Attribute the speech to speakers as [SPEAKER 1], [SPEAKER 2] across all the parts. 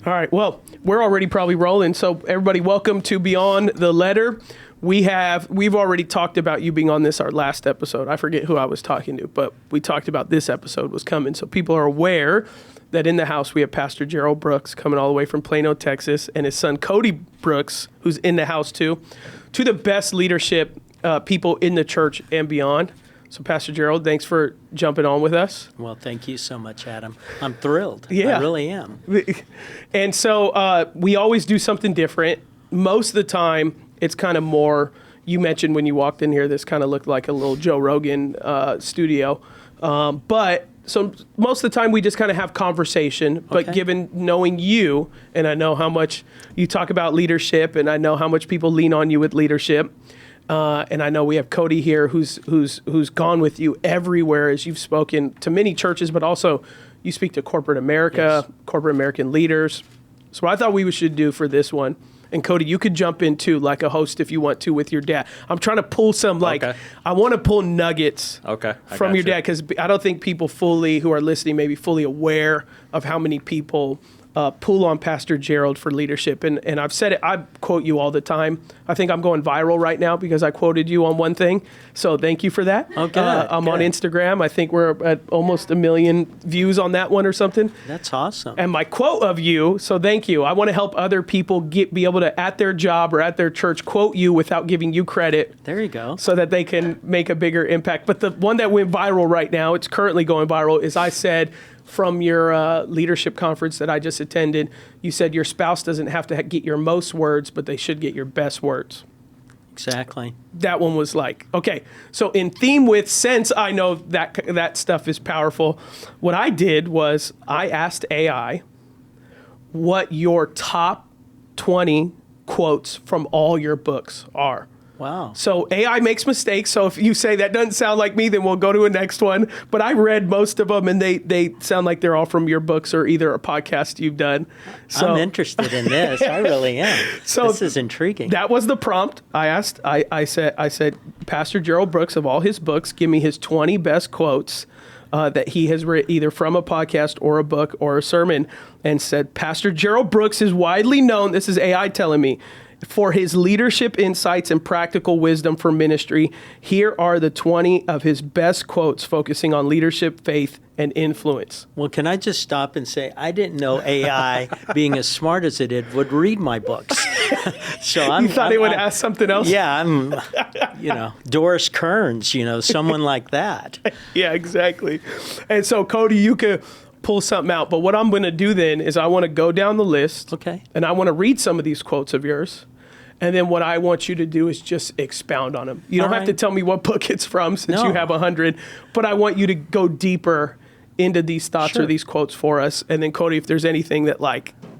[SPEAKER 1] All right. Well, we're already probably rolling. So everybody, welcome to Beyond the Letter. We've already talked about you being on this, our last episode. I forget who I was talking to, but we talked about this episode was coming. So people are aware that in the house we have Pastor Gerald Brooks coming all the way from Plano, Texas, and his son Cody Brooks, who's in the house too, two of the best leadership people in the church and beyond. So Pastor Gerald, thanks for jumping on with us.
[SPEAKER 2] Well, thank you so much, Adam. I'm thrilled.
[SPEAKER 1] Yeah.
[SPEAKER 2] I really am.
[SPEAKER 1] And so we always do something different. Most of the time, it's kind of more, you mentioned when you walked in here, this kind of looked like a little Joe Rogan studio. But so most of the time we just kind of have conversation, but
[SPEAKER 2] Okay.
[SPEAKER 1] given knowing you, and I know how much you talk about leadership, and I know how much people lean on you with leadership. And I know we have Cody here who's gone with you everywhere as you've spoken to many churches, but also you speak to corporate America,
[SPEAKER 2] Yes.
[SPEAKER 1] corporate American leaders. So what I thought we should do for this one, and Cody, you could jump into like a host if you want to with your dad. I'm trying to pull some
[SPEAKER 3] Okay.
[SPEAKER 1] I want to pull nuggets
[SPEAKER 3] Okay, I
[SPEAKER 1] from your
[SPEAKER 3] gotcha.
[SPEAKER 1] dad, because I don't think people who are listening may be fully aware of how many people pull on Pastor Gerald for leadership. And I've said it, I quote you all the time. I think I'm going viral right now because I quoted you on one thing. So thank you for that.
[SPEAKER 2] Oh, good,
[SPEAKER 1] I'm on
[SPEAKER 2] good.
[SPEAKER 1] Instagram. I think we're at almost 1 million views on that one or something.
[SPEAKER 2] That's awesome.
[SPEAKER 1] And my quote of you, so thank you. I want to help other people be able to, at their job or at their church, quote you without giving you credit
[SPEAKER 2] There you go.
[SPEAKER 1] so that they can make a bigger impact. But the one that went viral right now, it's currently going viral, is I said from your leadership conference that I just attended, you said your spouse doesn't have to get your most words, but they should get your best words.
[SPEAKER 2] Exactly.
[SPEAKER 1] That one was like, okay, so in theme with, since I know that stuff is powerful, what I did was I asked AI what your top 20 quotes from all your books are.
[SPEAKER 2] Wow.
[SPEAKER 1] So AI makes mistakes. So if you say that doesn't sound like me, then we'll go to a next one. But I read most of them, and they sound like they're all from your books or either a podcast you've done. So
[SPEAKER 2] I'm interested in this. I really am.
[SPEAKER 1] So
[SPEAKER 2] this is intriguing.
[SPEAKER 1] that was the prompt. I asked. I said, Pastor Gerald Brooks, of all his books, give me his 20 best quotes that he has written either from a podcast or a book or a sermon, and said, Pastor Gerald Brooks is widely known. This is AI telling me, for his leadership insights and practical wisdom for ministry. Here are the 20 of his best quotes focusing on leadership, faith, and influence.
[SPEAKER 2] Well, can I just stop and say, I didn't know AI, being as smart as it did, would read my books. So
[SPEAKER 1] You thought he would ask something else?
[SPEAKER 2] Yeah, I'm, Doris Kearns, someone like that.
[SPEAKER 1] Yeah, exactly. And so, Cody, you could pull something out. But what I'm going to do then is I want to go down the list.
[SPEAKER 2] Okay.
[SPEAKER 1] And I want to read some of these quotes of yours. And then what I want you to do is just expound on them. You don't
[SPEAKER 2] All
[SPEAKER 1] have to
[SPEAKER 2] right.
[SPEAKER 1] tell me what book it's from since you
[SPEAKER 2] No.
[SPEAKER 1] have 100. But I want you to go deeper into these thoughts or
[SPEAKER 2] Sure.
[SPEAKER 1] these quotes for us. And then, Cody, if there's anything that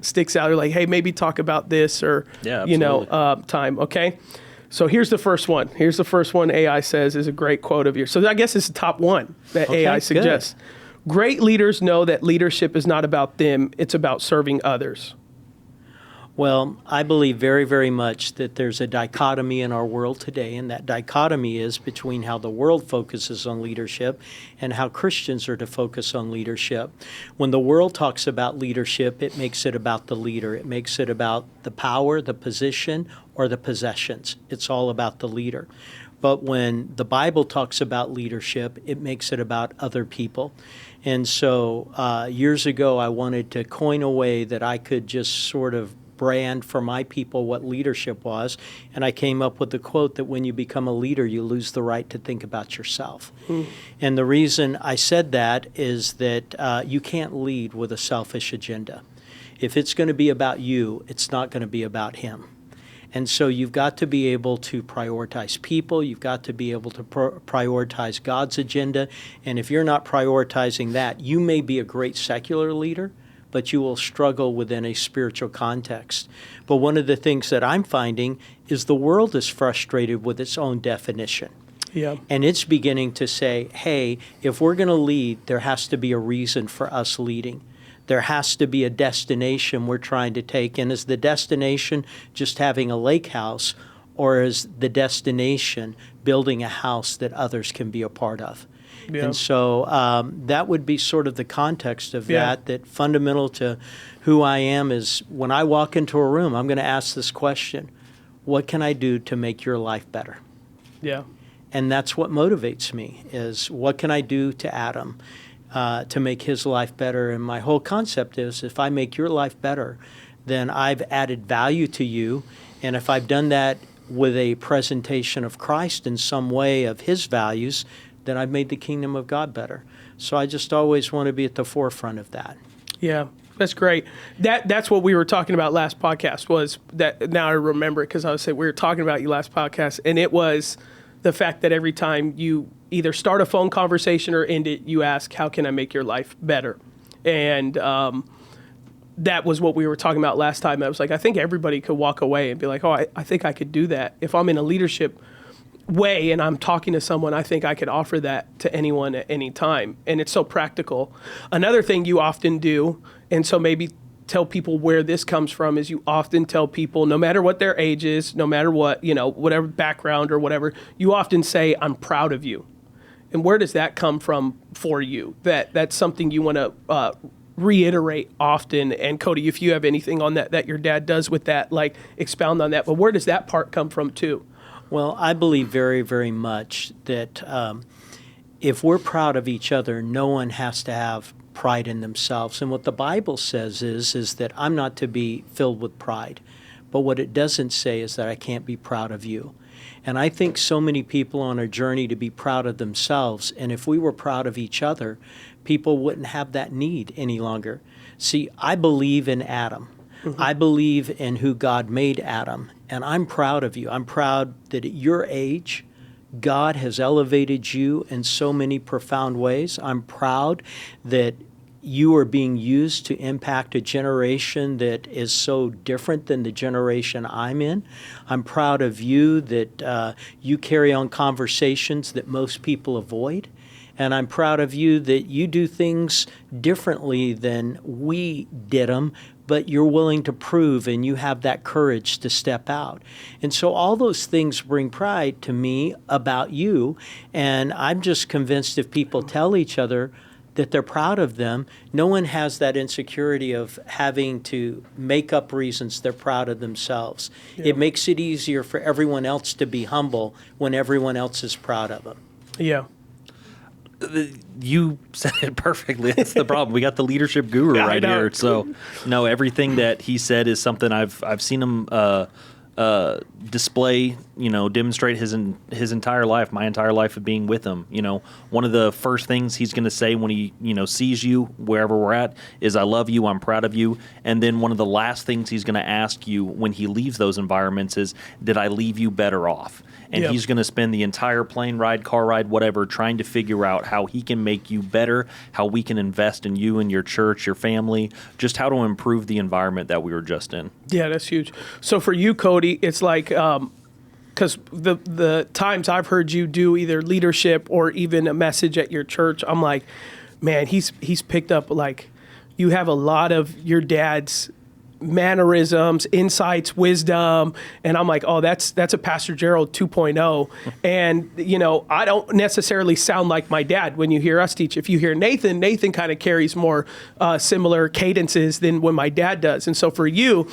[SPEAKER 1] sticks out, or hey, maybe talk about this or,
[SPEAKER 3] Yeah, absolutely.
[SPEAKER 1] time. Okay. So here's the first one. Here's the first one AI says is a great quote of yours. So I guess it's the top one that
[SPEAKER 2] Okay,
[SPEAKER 1] AI
[SPEAKER 2] good.
[SPEAKER 1] suggests. Great leaders know that leadership is not about them, it's about serving others.
[SPEAKER 2] Well, I believe very, very much that there's a dichotomy in our world today, and that dichotomy is between how the world focuses on leadership and how Christians are to focus on leadership. When the world talks about leadership, it makes it about the leader. It makes it about the power, the position, or the possessions. It's all about the leader. But when the Bible talks about leadership, it makes it about other people. And so years ago, I wanted to coin a way that I could just sort of brand for my people what leadership was. And I came up with the quote that when you become a leader, you lose the right to think about yourself. And the reason I said that is that you can't lead with a selfish agenda. If it's going to be about you, it's not going to be about him. And so you've got to be able to prioritize people. You've got to be able to prioritize God's agenda. And if you're not prioritizing that, you may be a great secular leader, but you will struggle within a spiritual context. But one of the things that I'm finding is the world is frustrated with its own definition.
[SPEAKER 1] Yeah.
[SPEAKER 2] And it's beginning to say, hey, if we're going to lead, there has to be a reason for us leading. There has to be a destination we're trying to take. And is the destination just having a lake house, or is the destination building a house that others can be a part of?
[SPEAKER 1] Yeah.
[SPEAKER 2] And so that would be sort of the context of
[SPEAKER 1] Yeah.
[SPEAKER 2] that fundamental to who I am is when I walk into a room, I'm going to ask this question: what can I do to make your life better?
[SPEAKER 1] Yeah.
[SPEAKER 2] And that's what motivates me, is what can I do to Adam to make his life better? And my whole concept is, if I make your life better, then I've added value to you. And if I've done that with a presentation of Christ in some way of his values, then I've made the kingdom of God better. So I just always want to be at the forefront of that.
[SPEAKER 1] Yeah, that's great. That's what we were talking about last podcast, was that, now I remember it, because I was saying we were talking about you last podcast, and it was the fact that every time you either start a phone conversation or end it, you ask, how can I make your life better? And that was what we were talking about last time. I was like, I think everybody could walk away and be like, oh, I think I could do that. If I'm in a leadership way and I'm talking to someone, I think I could offer that to anyone at any time. And it's so practical. Another thing you often do, and so maybe tell people where this comes from, is you often tell people, no matter what their age is, no matter what, whatever background or whatever, you often say, I'm proud of you. And where does that come from for you? That's something you want to reiterate often. And Cody, if you have anything on that your dad does with that, like expound on that. But where does that part come from too?
[SPEAKER 2] Well, I believe very, very much that if we're proud of each other, no one has to have pride in themselves. And what the Bible says is that I'm not to be filled with pride. But what it doesn't say is that I can't be proud of you. And I think so many people on a journey to be proud of themselves, and if we were proud of each other, people wouldn't have that need any longer. See, I believe in Adam. Mm-hmm. I believe in who God made Adam, and I'm proud of you. I'm proud that at your age, God has elevated you in so many profound ways. I'm proud that you are being used to impact a generation that is so different than the generation I'm in. I'm proud of you that you carry on conversations that most people avoid. And I'm proud of you that you do things differently than we did them, but you're willing to prove and you have that courage to step out. And so all those things bring pride to me about you. And I'm just convinced if people tell each other that they're proud of them, no one has that insecurity of having to make up reasons they're proud of themselves. Yeah. It makes it easier for everyone else to be humble when everyone else is proud of them.
[SPEAKER 1] Yeah.
[SPEAKER 3] You said it perfectly. That's the problem. We got the leadership guru right here. So, no, everything that he said is something I've seen him display, demonstrate his entire life, my entire life of being with him. One of the first things he's going to say when he, sees you wherever we're at is, I love you, I'm proud of you. And then one of the last things he's going to ask you when he leaves those environments is, did I leave you better off? And He's going to spend the entire plane ride, car ride, whatever, trying to figure out how he can make you better, how we can invest in you and your church, your family, just how to improve the environment that we were just in.
[SPEAKER 1] Yeah, that's huge. So for you, Cody, it's like, because the times I've heard you do either leadership or even a message at your church, I'm like, man, he's picked up, like, you have a lot of your dad's mannerisms, insights, wisdom, and I'm like, oh, that's a Pastor Gerald 2.0. And I don't necessarily sound like my dad when you hear us teach. If you hear Nathan kind of carries more similar cadences than when my dad does. And so for you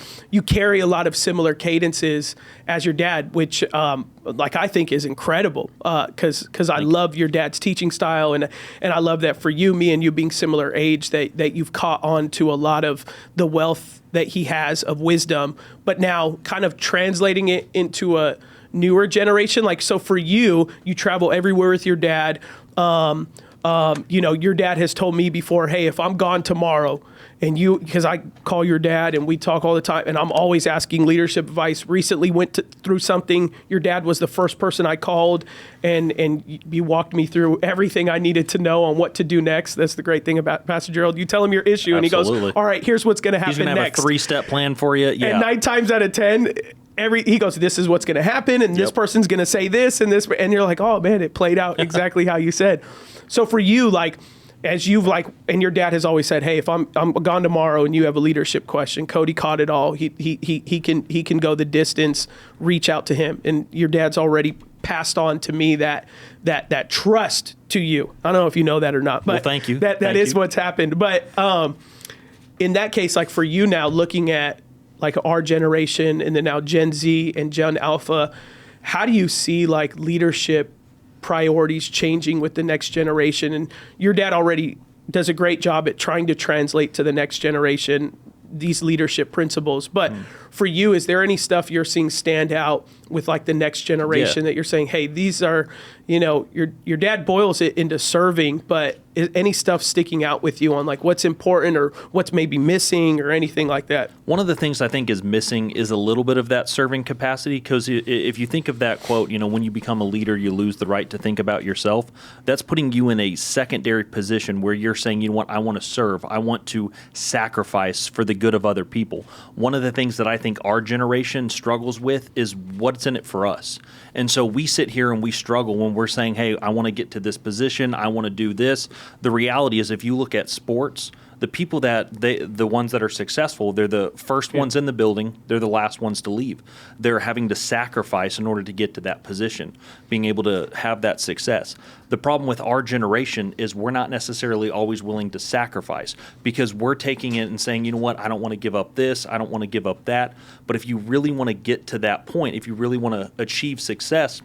[SPEAKER 1] carry a lot of similar cadences as your dad, which I think is incredible, because I love your dad's teaching style, and I love that for you, me and you being similar age, that you've caught on to a lot of the wealth that he has of wisdom, but now kind of translating it into a newer generation. Like, so for you travel everywhere with your dad. Your dad has told me before, hey, if I'm gone tomorrow, and because I call your dad and we talk all the time, and I'm always asking leadership advice. Recently went through something. Your dad was the first person I called, and you walked me through everything I needed to know on what to do next. That's the great thing about Pastor Gerald. You tell him your issue, and he goes, all right, here's what's going to happen next.
[SPEAKER 3] He's going to have a 3-step plan for you. Yeah.
[SPEAKER 1] And 9 times out of 10, he goes, this is what's going to happen, and this person's going to say this and this, and you're like, oh man, it played out exactly how you said. So for you, like, as you've and your dad has always said, hey, if I'm gone tomorrow and you have a leadership question, Cody caught it all. He can go the distance, reach out to him, and your dad's already passed on to me that trust to you. I don't know if you know that or not, but
[SPEAKER 3] Well, thank you.
[SPEAKER 1] That
[SPEAKER 3] Thank
[SPEAKER 1] is
[SPEAKER 3] you.
[SPEAKER 1] what's happened. But in that case, like for you now, looking at like our generation and then now Gen Z and Gen Alpha, how do you see like leadership priorities changing with the next generation? And your dad already does a great job at trying to translate to the next generation these leadership principles. But for you, is there any stuff you're seeing stand out with like the next generation that you're saying, hey, these are, your dad boils it into serving, but is any stuff sticking out with you on like what's important or what's maybe missing or anything like that?
[SPEAKER 3] One of the things I think is missing is a little bit of that serving capacity, because if you think of that quote, when you become a leader, you lose the right to think about yourself. That's putting you in a secondary position where you're saying, you know what, I want to serve. I want to sacrifice for the good of other people. One of the things that I think our generation struggles with is what's in it for us. And so we sit here and we struggle when we're saying, hey, I want to get to this position. I want to do this. The reality is, if you look at sports, the people the ones that are successful, they're the first ones in the building. They're the last ones to leave. They're having to sacrifice in order to get to that position, being able to have that success. The problem with our generation is we're not necessarily always willing to sacrifice, because we're taking it and saying, you know what, I don't want to give up this. I don't want to give up that. But if you really want to get to that point, if you really want to achieve success,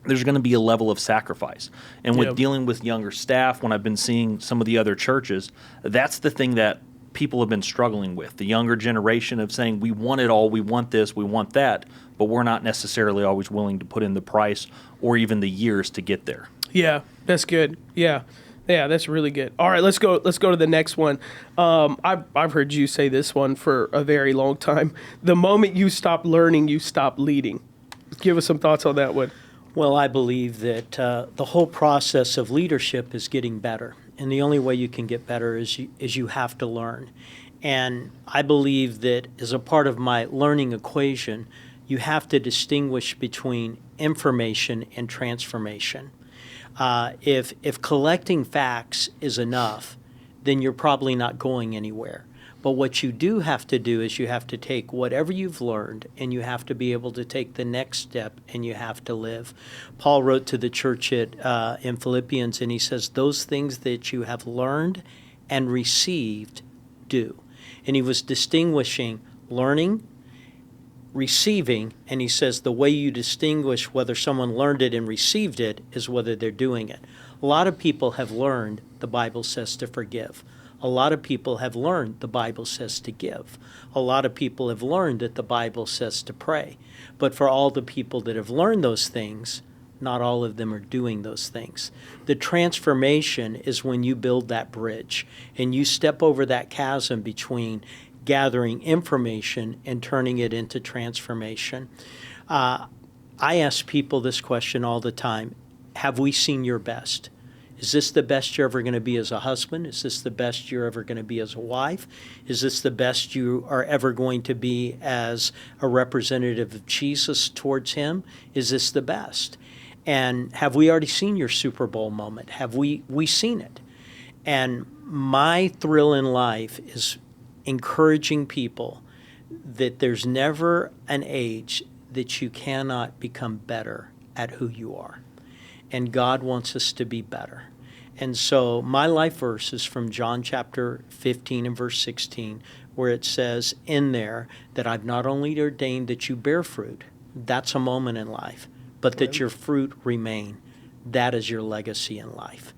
[SPEAKER 3] there's going to be a level of sacrifice. And with dealing with younger staff, when I've been seeing some of the other churches, that's the thing that people have been struggling with. The younger generation of saying, we want it all, we want this, we want that, but we're not necessarily always willing to put in the price or even the years to get there.
[SPEAKER 1] Yeah, that's good. Yeah, that's really good. All right, let's go to the next one. I've heard you say this one for a very long time. The moment you stop learning, you stop leading. Give us some thoughts on that one.
[SPEAKER 2] Well, I believe that the whole process of leadership is getting better. And the only way you can get better is you have to learn. And I believe that as a part of my learning equation, you have to distinguish between information and transformation. If collecting facts is enough, then you're probably not going anywhere. But what you do have to do is you have to take whatever you've learned and you have to be able to take the next step and you have to live. Paul wrote to the church in Philippians, and he says, those things that you have learned and received, do. And he was distinguishing learning, receiving, and he says the way you distinguish whether someone learned it and received it is whether they're doing it. A lot of people have learned, the Bible says, to forgive. A lot of people have learned the Bible says to give. A lot of people have learned that the Bible says to pray. But for all the people that have learned those things, not all of them are doing those things. The transformation is when you build that bridge and you step over that chasm between gathering information and turning it into transformation. I ask people this question all the time. Have we seen your best? Is this the best you're ever going to be as a husband? Is this the best you're ever going to be as a wife? Is this the best you are ever going to be as a representative of Jesus towards him? Is this the best? And have we already seen your Super Bowl moment? Have we seen it? And my thrill in life is encouraging people that there's never an age that you cannot become better at who you are. And God wants us to be better. And so my life verse is from John chapter 15 and verse 16, where it says in there that I've not only ordained that you bear fruit, that's a moment in life, but that your fruit remain. That is your legacy in life.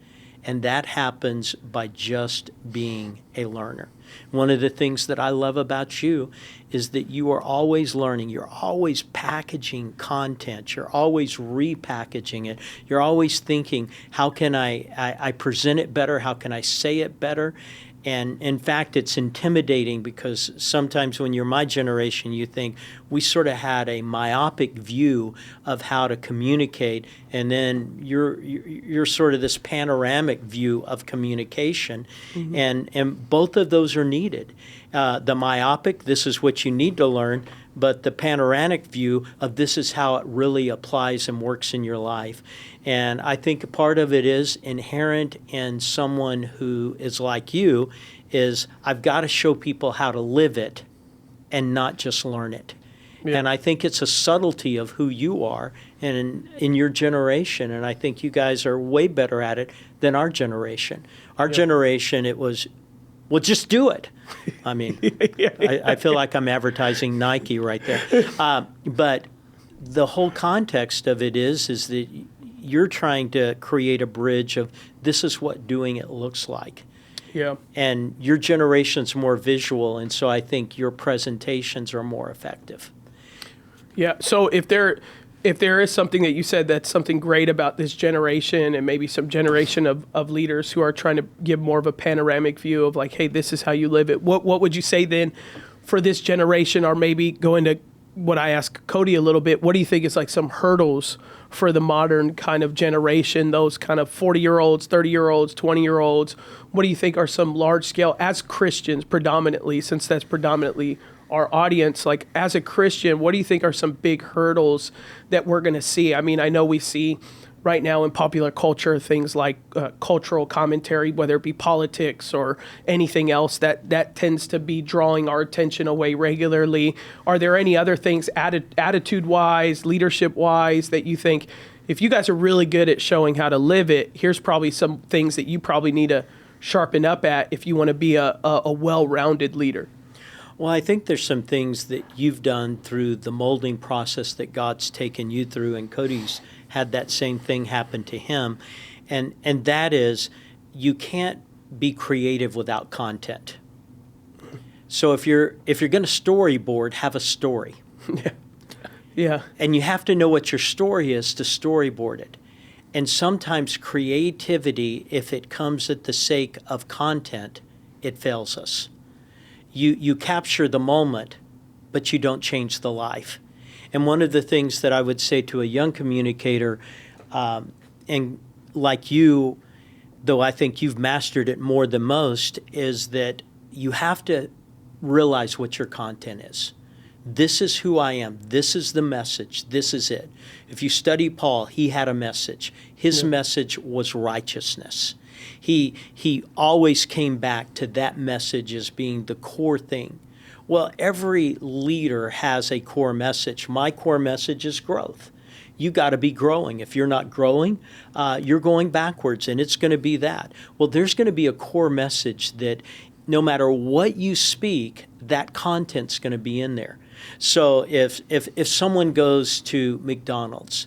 [SPEAKER 2] And that happens by just being a learner. One of the things that I love about you is that you are always learning. You're always packaging content. You're always repackaging it. You're always thinking, how can I present it better? How can I say it better? And in fact, it's intimidating because sometimes when you're my generation, you think we sort of had a myopic view of how to communicate, and then you're sort of this panoramic view of communication, and both of those are needed. The myopic, this is what you need to learn, but the panoramic view of this is how it really applies and works in your life. And I think part of it is inherent in someone who is like you is I've got to show people how to live it and not just learn it.
[SPEAKER 1] Yeah.
[SPEAKER 2] And I think it's a subtlety of who you are and in your generation. And I think you guys are way better at it than our generation. Our generation, it was, well, just do it. I mean, I feel like I'm advertising Nike right there. But the whole context of it is that you're trying to create a bridge of this is what doing it looks like.
[SPEAKER 1] Yeah.
[SPEAKER 2] And your generation's more visual, and so I think your presentations are more effective.
[SPEAKER 1] Yeah. So if there is something that you said that's something great about this generation and maybe some generation of leaders who are trying to give more of a panoramic view of like, hey, this is how you live it. What would you say then for this generation, or maybe going to what I asked Cody a little bit, what do you think is like some hurdles for the modern kind of generation, those kind of 40-year-olds, 30-year-olds, 20-year-olds? What do you think are some large scale, as Christians predominantly, since that's predominantly our audience, like as a Christian, what do you think are some big hurdles that we're going to see? I mean, I know we see right now in popular culture things like cultural commentary, whether it be politics or anything else, that tends to be drawing our attention away regularly. Are there any other things attitude-wise, leadership-wise, that you think, if you guys are really good at showing how to live it, here's probably some things that you probably need to sharpen up at if you want to be a well-rounded leader?
[SPEAKER 2] Well, I think there's some things that you've done through the molding process that God's taken you through, and Cody's had that same thing happen to him. And that is, you can't be creative without content. So if you're going to storyboard, have a story.
[SPEAKER 1] Yeah.
[SPEAKER 2] And you have to know what your story is to storyboard it. And sometimes creativity, if it comes at the sake of content, it fails us. You capture the moment, but you don't change the life. And one of the things that I would say to a young communicator, and like you, though I think you've mastered it more than most, is that you have to realize what your content is. This is who I am. This is the message. This is it. If you study Paul, he had a message. His message was righteousness. He always came back to that message as being the core thing. Well, every leader has a core message. My core message is growth. You got to be growing. If you're not growing, you're going backwards, and it's going to be that. Well, there's going to be a core message that no matter what you speak, that content's going to be in there. So if someone goes to McDonald's,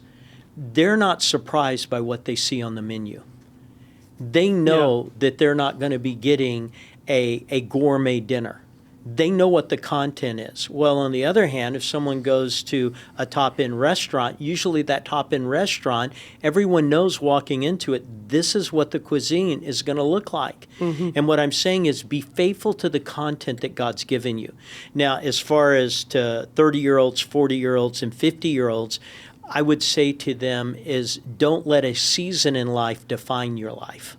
[SPEAKER 2] they're not surprised by what they see on the menu. They know that they're not going to be getting a gourmet dinner. They know what the content is. Well, on the other hand, if someone goes to a top-end restaurant, usually that top-end restaurant, everyone knows walking into it, this is what the cuisine is going to look like. Mm-hmm. And what I'm saying is be faithful to the content that God's given you. Now, as far as to 30-year-olds, 40-year-olds, and 50-year-olds, I would say to them is don't let a season in life define your life.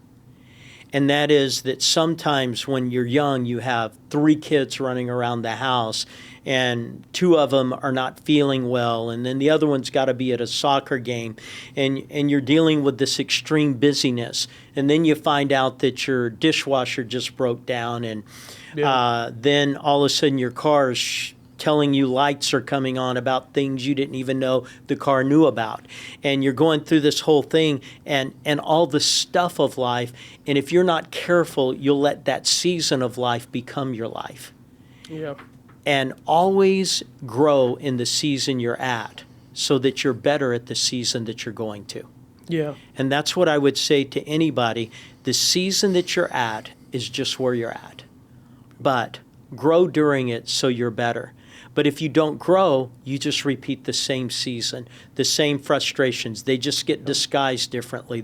[SPEAKER 2] And that is that sometimes when you're young, you have 3 kids running around the house, and 2 of them are not feeling well, and then the other one's got to be at a soccer game, and you're dealing with this extreme busyness. And then you find out that your dishwasher just broke down, and then all of a sudden your car is telling you lights are coming on about things you didn't even know the car knew about. And you're going through this whole thing and all the stuff of life. And if you're not careful, you'll let that season of life become your life.
[SPEAKER 1] Yeah.
[SPEAKER 2] And always grow in the season you're at so that you're better at the season that you're going to.
[SPEAKER 1] Yeah.
[SPEAKER 2] And that's what I would say to anybody. The season that you're at is just where you're at. But grow during it so you're better. But if you don't grow, you just repeat the same season, the same frustrations. They just get disguised differently.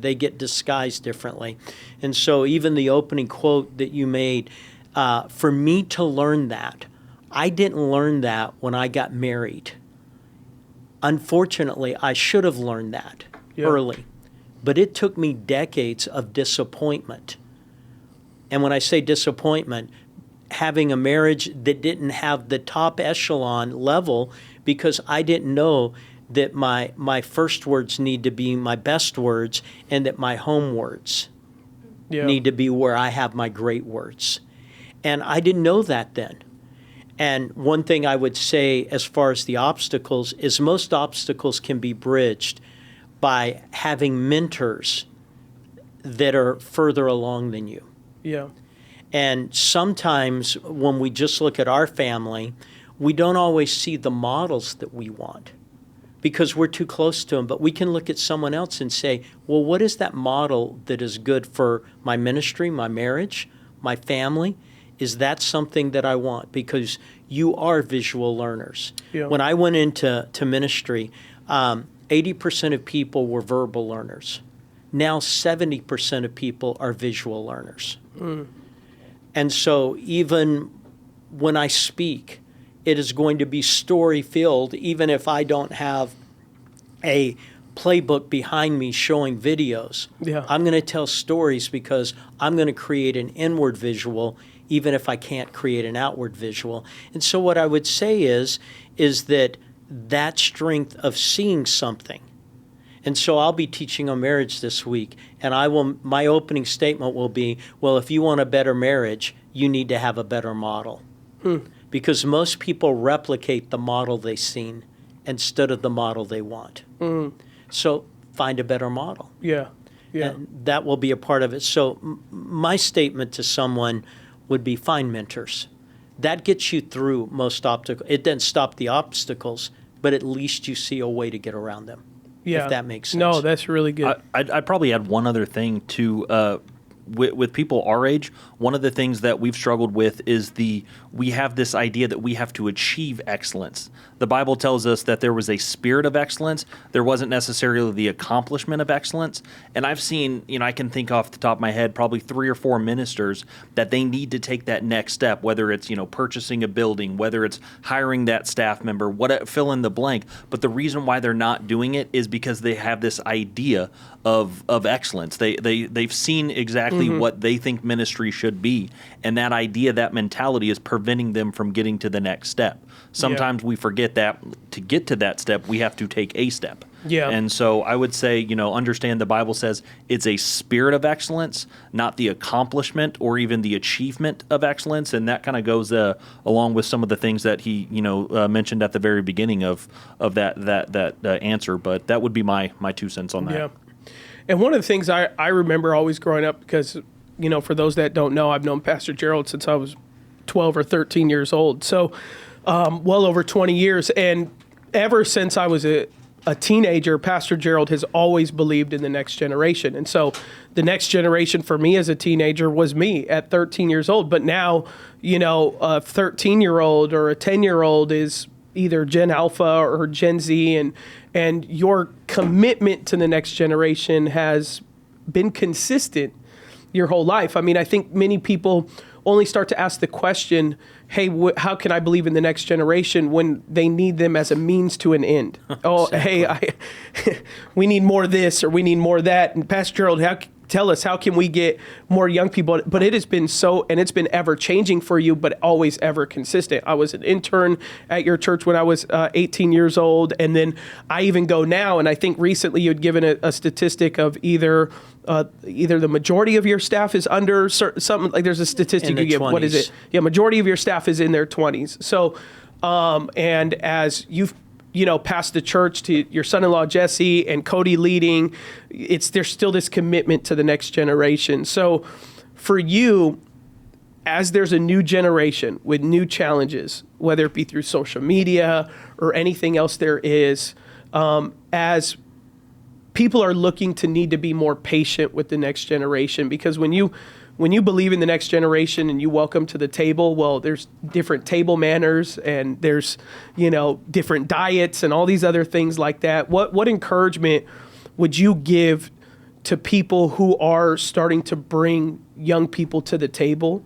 [SPEAKER 2] And so even the opening quote that you made, for me to learn that, I didn't learn that when I got married. Unfortunately, I should have learned that early. But it took me decades of disappointment. And when I say disappointment, having a marriage that didn't have the top echelon level because I didn't know that my first words need to be my best words and that my home words need to be where I have my great words. And I didn't know that then. And one thing I would say as far as the obstacles is most obstacles can be bridged by having mentors that are further along than you.
[SPEAKER 1] Yeah.
[SPEAKER 2] And sometimes when we just look at our family, we don't always see the models that we want because we're too close to them. But we can look at someone else and say, well, what is that model that is good for my ministry, my marriage, my family? Is that something that I want? Because you are visual learners.
[SPEAKER 1] Yeah.
[SPEAKER 2] When I went into ministry, 80% of people were verbal learners. Now 70% of people are visual learners. And so even when I speak, it is going to be story-filled, even if I don't have a playbook behind me showing videos.
[SPEAKER 1] Yeah.
[SPEAKER 2] I'm going to tell stories because I'm going to create an inward visual, even if I can't create an outward visual. And so what I would say is that strength of seeing something. And so I'll be teaching on marriage this week, and my opening statement will be, well, if you want a better marriage, you need to have a better model. Because most people replicate the model they've seen instead of the model they want. So find a better model.
[SPEAKER 1] Yeah. Yeah.
[SPEAKER 2] And that will be a part of it. So my statement to someone would be find mentors. That gets you through most obstacles. It doesn't stop the obstacles, but at least you see a way to get around them.
[SPEAKER 1] Yeah.
[SPEAKER 2] If that makes sense.
[SPEAKER 1] No, that's really good.
[SPEAKER 3] I'd probably add one other thing to with people our age. One of the things that we've struggled with is we have this idea that we have to achieve excellence. The Bible tells us that there was a spirit of excellence. There wasn't necessarily the accomplishment of excellence. And I've seen, I can think off the top of my head, probably 3 or 4 ministers that they need to take that next step, whether it's, purchasing a building, whether it's hiring that staff member, fill in the blank. But the reason why they're not doing it is because they have this idea of excellence. They've seen exactly what they think ministry should be. And that idea, that mentality is preventing them from getting to the next step. Sometimes we forget that to get to that step, we have to take a step.
[SPEAKER 1] Yeah.
[SPEAKER 3] And so I would say, understand the Bible says it's a spirit of excellence, not the accomplishment or even the achievement of excellence. And that kind of goes along with some of the things that he, mentioned at the very beginning of that answer. But that would be my 2 cents on that.
[SPEAKER 1] Yeah. And one of the things I remember always growing up, because, for those that don't know, I've known Pastor Gerald since I was 12 or 13 years old. So well over 20 years. And ever since I was a teenager, Pastor Gerald has always believed in the next generation. And so the next generation for me as a teenager was me at 13 years old. But now, a 13-year-old or a 10-year-old is either Gen Alpha or Gen Z, and your commitment to the next generation has been consistent your whole life. I mean, I think many people only start to ask the question, hey, how can I believe in the next generation when they need them as a means to an end? Oh, hey, we need more of this or we need more of that. And Pastor Gerald, tell us, how can we get more young people? But it has been and it's been ever changing for you, but always ever consistent. I was an intern at your church when I was 18 years old. And then I even go now, and I think recently you'd given a statistic of either the majority of your staff is under something, like there's a statistic you give.
[SPEAKER 2] 20s.
[SPEAKER 1] What is it? Yeah, majority of your staff is in their 20s. So, and as you've past the church to your son-in-law Jesse and Cody leading, there's still this commitment to the next generation. So for you, as there's a new generation with new challenges, whether it be through social media or anything else there is, as people are looking to need to be more patient with the next generation, because when you believe in the next generation and you welcome to the table, well, there's different table manners and there's, different diets and all these other things like that. What encouragement would you give to people who are starting to bring young people to the table?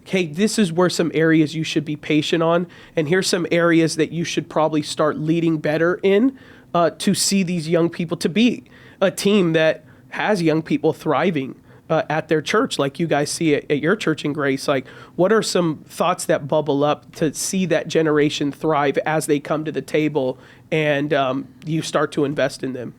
[SPEAKER 1] Hey, this is where some areas you should be patient on, and here's some areas that you should probably start leading better in to see these young people, to be a team that has young people thriving at their church, like you guys see at your church in Grace. Like, what are some thoughts that bubble up to see that generation thrive as they come to the table and you start to invest in them?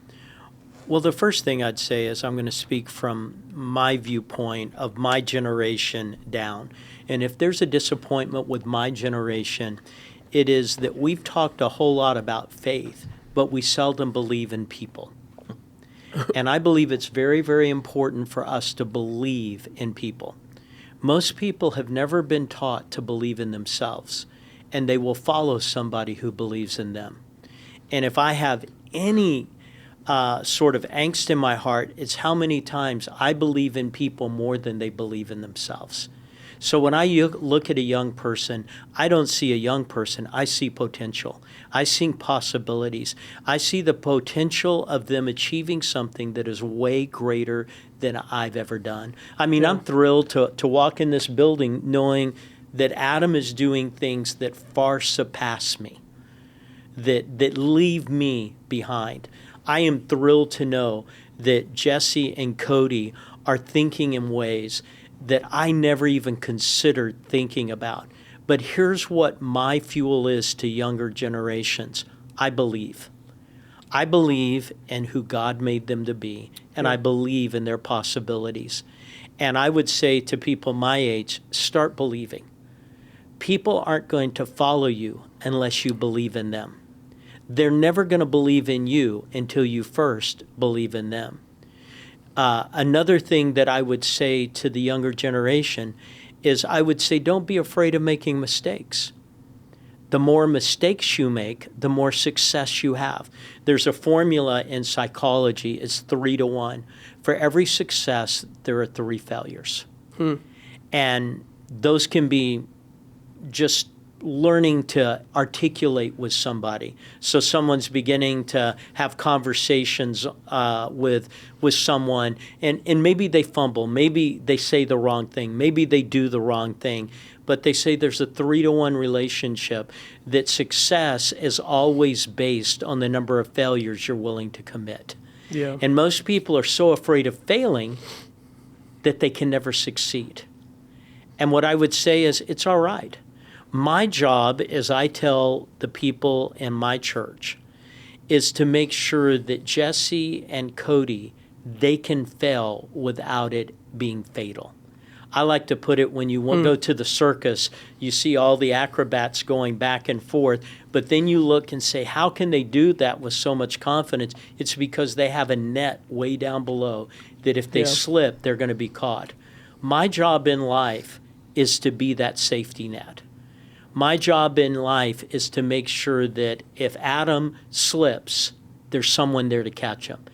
[SPEAKER 2] Well, the first thing I'd say is I'm going to speak from my viewpoint of my generation down. And if there's a disappointment with my generation, it is that we've talked a whole lot about faith, but we seldom believe in people. And I believe it's very, very important for us to believe in people. Most people have never been taught to believe in themselves, and they will follow somebody who believes in them. And if I have any sort of angst in my heart, it's how many times I believe in people more than they believe in themselves. So when I look at a young person, I don't see a young person. I see potential. I see possibilities. I see the potential of them achieving something that is way greater than I've ever done. I mean, I'm thrilled to walk in this building knowing that Adam is doing things that far surpass me, that leave me behind. I am thrilled to know that Jesse and Cody are thinking in ways that I never even considered thinking about. But here's what my fuel is to younger generations. I believe. I believe in who God made them to be, and I believe in their possibilities. And I would say to people my age, start believing. People aren't going to follow you unless you believe in them. They're never going to believe in you until you first believe in them. Another thing that I would say to the younger generation is I would say don't be afraid of making mistakes. The more mistakes you make, the more success you have. There's a formula in psychology, it's 3-to-1. For every success, there are 3 failures. And those can be just learning to articulate with somebody. So someone's beginning to have conversations with someone, and maybe they fumble, maybe they say the wrong thing, maybe they do the wrong thing, but they say there's a 3-to-1 relationship, that success is always based on the number of failures you're willing to commit.
[SPEAKER 1] Yeah.
[SPEAKER 2] And most people are so afraid of failing that they can never succeed. And what I would say is it's all right. My job, as I tell the people in my church, is to make sure that Jesse and Cody, they can fail without it being fatal. I like to put it, when you go to the circus, you see all the acrobats going back and forth, but then you look and say, how can they do that with so much confidence? It's because they have a net way down below that if they slip, they're going to be caught. My job in life is to be that safety net. My job in life is to make sure that if Adam slips, there's someone there to catch him.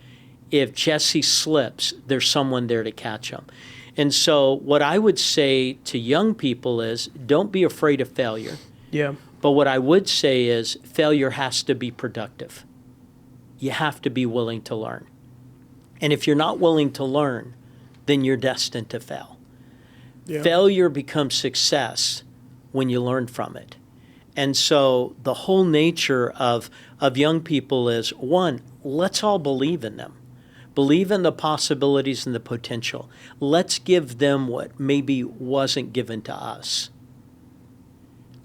[SPEAKER 2] If Jesse slips, there's someone there to catch him. And so what I would say to young people is don't be afraid of failure.
[SPEAKER 1] Yeah.
[SPEAKER 2] But what I would say is failure has to be productive. You have to be willing to learn. And if you're not willing to learn, then you're destined to fail. Yeah. Failure becomes success when you learn from it. And so the whole nature of young people is, one, let's all believe in them. Believe in the possibilities and the potential. Let's give them what maybe wasn't given to us.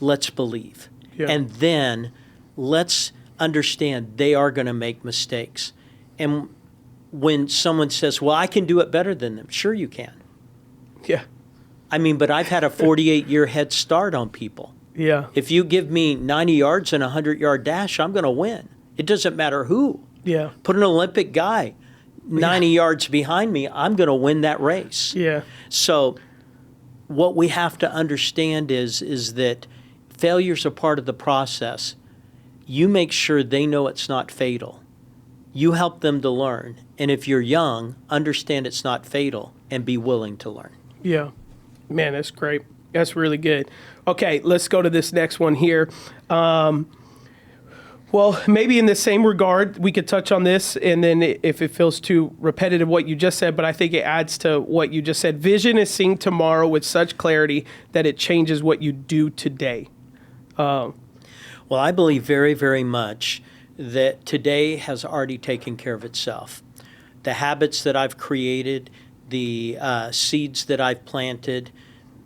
[SPEAKER 2] Let's believe. Yeah. And then let's understand they are going to make mistakes. And when someone says, well, I can do it better than them, sure you can.
[SPEAKER 1] Yeah.
[SPEAKER 2] I mean, but I've had a 48-year head start on people.
[SPEAKER 1] Yeah.
[SPEAKER 2] If you give me 90 yards and a 100-yard dash, I'm going to win. It doesn't matter who.
[SPEAKER 1] Yeah.
[SPEAKER 2] Put an Olympic guy 90 yards behind me, I'm going to win that race.
[SPEAKER 1] Yeah.
[SPEAKER 2] So what we have to understand is that failure's a part of the process. You make sure they know it's not fatal. You help them to learn. And if you're young, understand it's not fatal and be willing to learn.
[SPEAKER 1] Yeah. Man, that's great. That's really good. Okay, let's go to this next one here. Well, maybe in the same regard, we could touch on this, and then if it feels too repetitive what you just said, but I think it adds to what you just said. Vision is seeing tomorrow with such clarity that it changes what you do today.
[SPEAKER 2] Well, I believe very, very much that today has already taken care of itself. The habits that I've created, the seeds that I've planted,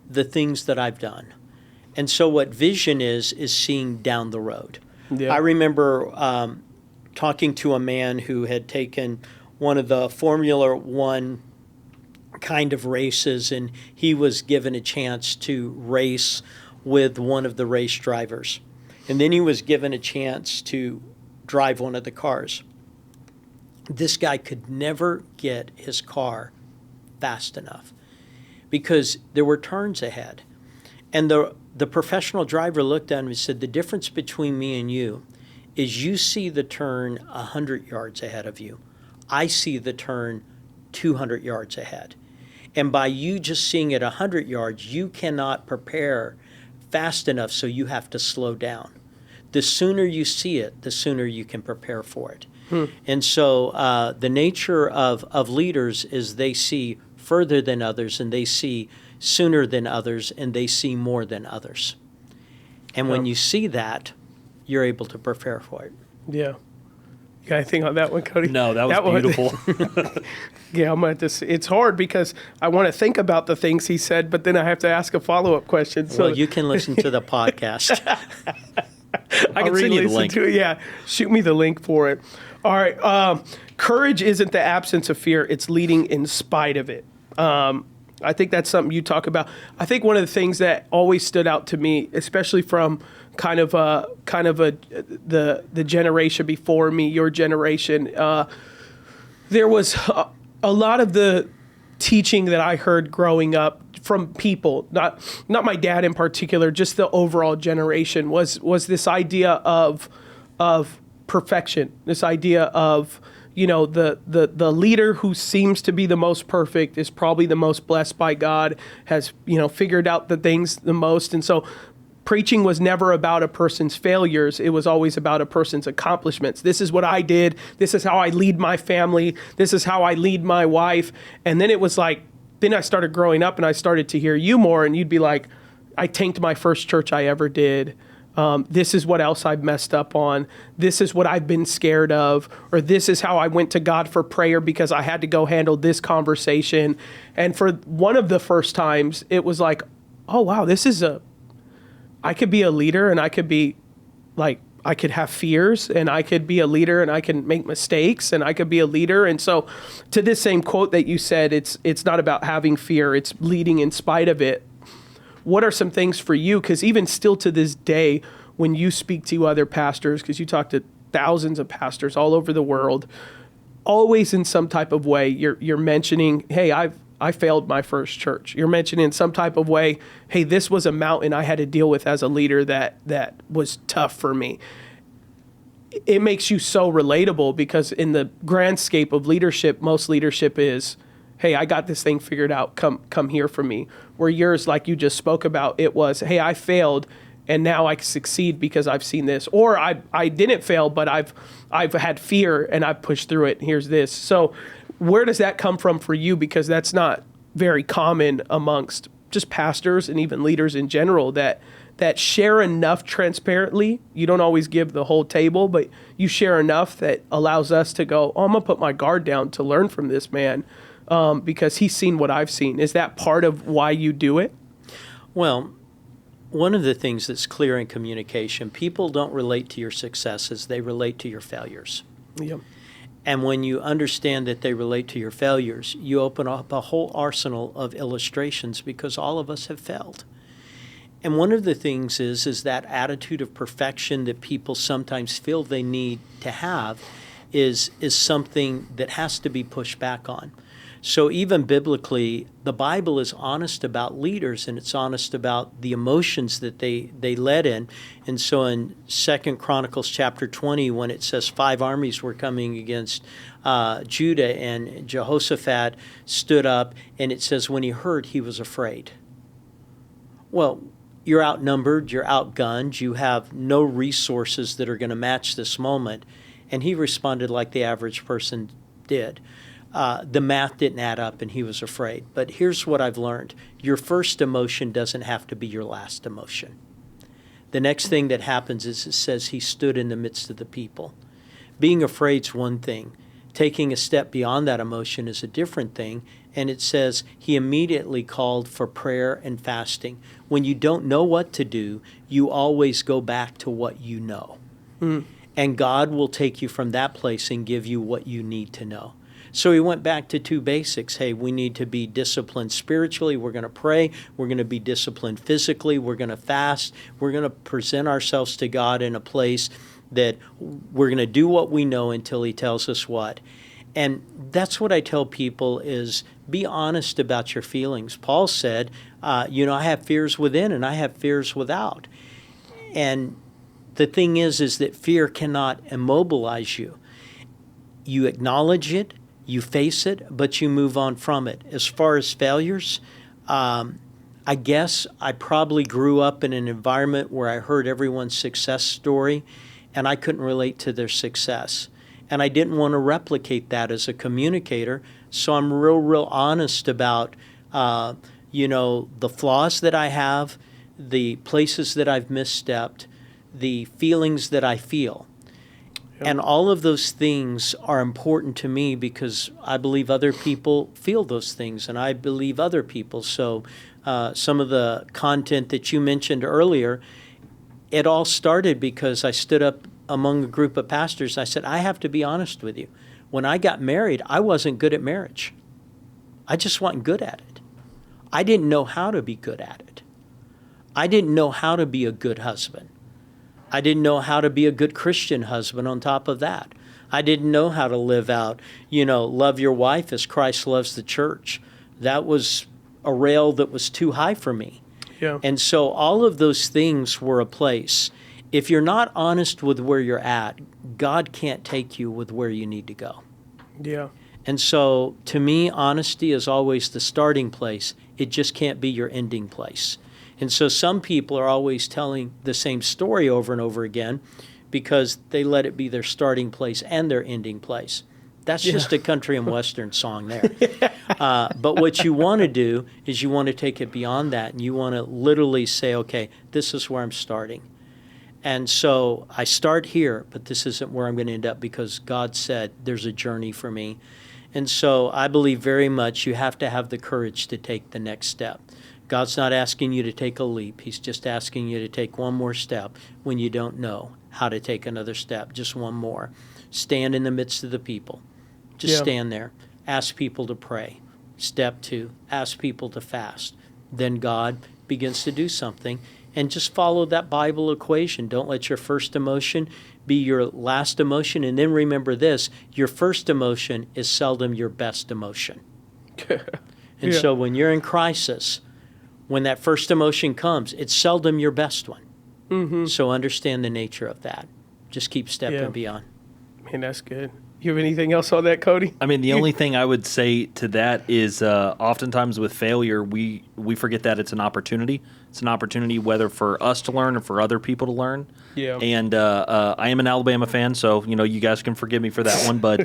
[SPEAKER 2] the things that I've done. And so what vision is seeing down the road. Yeah. I remember talking to a man who had taken one of the Formula One kind of races, and he was given a chance to race with one of the race drivers. And then he was given a chance to drive one of the cars. This guy could never get his car fast enough because there were turns ahead. And the professional driver looked at him and said, the difference between me and you is you see the turn 100 yards ahead of you. I see the turn 200 yards ahead. And by you just seeing it 100 yards, you cannot prepare fast enough, so you have to slow down. The sooner you see it, the sooner you can prepare for it. And so the nature of leaders is they see further than others, and they see sooner than others, and they see more than others. And when you see that, you're able to prepare for it.
[SPEAKER 1] Yeah. You got anything on that one, Cody?
[SPEAKER 3] No, that was beautiful.
[SPEAKER 1] Yeah, I'm going to say it's hard because I want to think about the things he said, but then I have to ask a follow-up question. So
[SPEAKER 2] Well, you can listen to the podcast.
[SPEAKER 3] I can send you the link.
[SPEAKER 1] To it. Yeah, shoot me the link for it. All right. Courage isn't the absence of fear; it's leading in spite of it. I think that's something you talk about. I think one of the things that always stood out to me, especially from the generation before me, your generation, there was a lot of the teaching that I heard growing up from people, not my dad in particular, just the overall generation, was this idea of perfection, this idea of, the leader who seems to be the most perfect is probably the most blessed by God, has, figured out the things the most. And so preaching was never about a person's failures. It was always about a person's accomplishments. This is what I did. This is how I lead my family. This is how I lead my wife. And then it was like, then I started growing up and I started to hear you more, and you'd be like, I tanked my first church I ever did. This is what else I've messed up on. This is what I've been scared of. Or this is how I went to God for prayer because I had to go handle this conversation. And for one of the first times, it was like, oh, wow, I could be a leader, and I could be like, I could have fears, and I could be a leader, and I can make mistakes, and I could be a leader. And so to this same quote that you said, it's not about having fear, it's leading in spite of it. What are some things for you? Because even still to this day, when you speak to other pastors, because you talk to thousands of pastors all over the world, always in some type of way, you're mentioning, hey, I failed my first church. You're mentioning in some type of way, hey, this was a mountain I had to deal with as a leader that was tough for me. It makes you so relatable because in the grand scape of leadership, most leadership is, hey, I got this thing figured out. Come hear from me. Where yours, like you just spoke about, it was, hey, I failed and now I succeed because I've seen this. Or I didn't fail, but I've had fear and I've pushed through it. And here's this. So where does that come from for you? Because that's not very common amongst just pastors and even leaders in general that share enough transparently. You don't always give the whole table, but you share enough that allows us to go, oh, I'm going to put my guard down to learn from this man because he's seen what I've seen. Is that part of why you do it?
[SPEAKER 2] Well, one of the things that's clear in communication, people don't relate to your successes, they relate to your failures.
[SPEAKER 1] Yep.
[SPEAKER 2] And when you understand that they relate to your failures, you open up a whole arsenal of illustrations because all of us have failed. And one of the things is that attitude of perfection that people sometimes feel they need to have is something that has to be pushed back on. So even biblically, the Bible is honest about leaders, and it's honest about the emotions that they led in. And so in 2 Chronicles chapter 20, when it says 5 armies were coming against Judah, and Jehoshaphat stood up, and it says when he heard, he was afraid. Well, you're outnumbered, you're outgunned, you have no resources that are going to match this moment. And he responded like the average person did. The math didn't add up and he was afraid. But here's what I've learned. Your first emotion doesn't have to be your last emotion. The next thing that happens is it says he stood in the midst of the people. Being afraid's one thing. Taking a step beyond that emotion is a different thing. And it says he immediately called for prayer and fasting. When you don't know what to do, you always go back to what you know. And God will take you from that place and give you what you need to know. So he went back to two basics. Hey, we need to be disciplined spiritually. We're going to pray. We're going to be disciplined physically. We're going to fast. We're going to present ourselves to God in a place that we're going to do what we know until he tells us what. And that's what I tell people is be honest about your feelings. Paul said, I have fears within and I have fears without. And the thing is that fear cannot immobilize you. You acknowledge it, you face it, but you move on from it. As far as failures, I guess I probably grew up in an environment where I heard everyone's success story and I couldn't relate to their success. And I didn't want to replicate that as a communicator, so I'm real honest about, the flaws that I have, the places that I've misstepped, the feelings that I feel. Yep. And all of those things are important to me because I believe other people feel those things, and I believe other people. So some of the content that you mentioned earlier, it all started because I stood up among a group of pastors. I said, I have to be honest with you. When I got married, I wasn't good at marriage. I just wasn't good at it. I didn't know how to be good at it. I didn't know how to be a good husband. I didn't know how to be a good Christian husband on top of that. I didn't know how to live out, love your wife as Christ loves the church. That was a rail that was too high for me.
[SPEAKER 1] Yeah.
[SPEAKER 2] And so all of those things were a place. If you're not honest with where you're at, God can't take you with where you need to go.
[SPEAKER 1] Yeah.
[SPEAKER 2] And so to me, honesty is always the starting place. It just can't be your ending place. And so some people are always telling the same story over and over again because they let it be their starting place and their ending place. That's just a country and western song there. But what you want to do is you want to take it beyond that, and you want to literally say, okay, this is where I'm starting. And so I start here, but this isn't where I'm going to end up because God said there's a journey for me. And so I believe very much you have to have the courage to take the next step. God's not asking you to take a leap. He's just asking you to take one more step when you don't know how to take another step, just one more. Stand in the midst of the people. Just stand there. Ask people to pray. Step 2, ask people to fast. Then God begins to do something. And just follow that Bible equation. Don't let your first emotion be your last emotion. And then remember this, your first emotion is seldom your best emotion. And so when you're in crisis, when that first emotion comes, it's seldom your best one. Mm-hmm. So understand the nature of that. Just keep stepping beyond.
[SPEAKER 1] Man, that's good. You have anything else on that, Cody?
[SPEAKER 3] I mean, the only thing I would say to that is oftentimes with failure, we forget that it's an opportunity. It's an opportunity whether for us to learn or for other people to learn. Yeah. And I am an Alabama fan, so you guys can forgive me for that one. But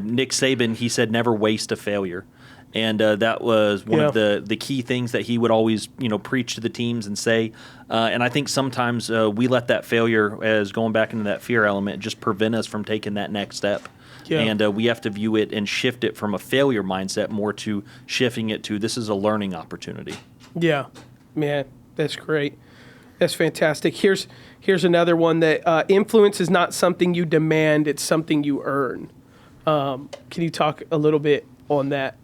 [SPEAKER 3] Nick Saban, he said never waste a failure. And that was one of the key things that he would always, preach to the teams and say. And I think sometimes we let that failure, as going back into that fear element, just prevent us from taking that next step. Yeah. And we have to view it and shift it from a failure mindset more to shifting it to this is a learning opportunity. Yeah,
[SPEAKER 1] man, that's great. That's fantastic. Here's another one that influence is not something you demand, it's something you earn. Can you talk a little bit on that?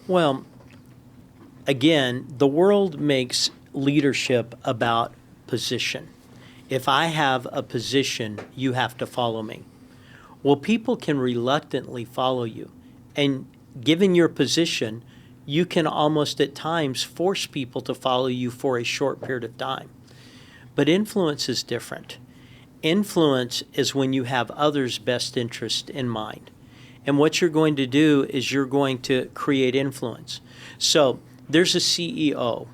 [SPEAKER 2] Well, again, the world makes leadership about position. If I have a position, you have to follow me. Well, people can reluctantly follow you. And given your position, you can almost at times force people to follow you for a short period of time. But influence is different. Influence is when you have others' best interest in mind. And what you're going to do is you're going to create influence. So there's a CEO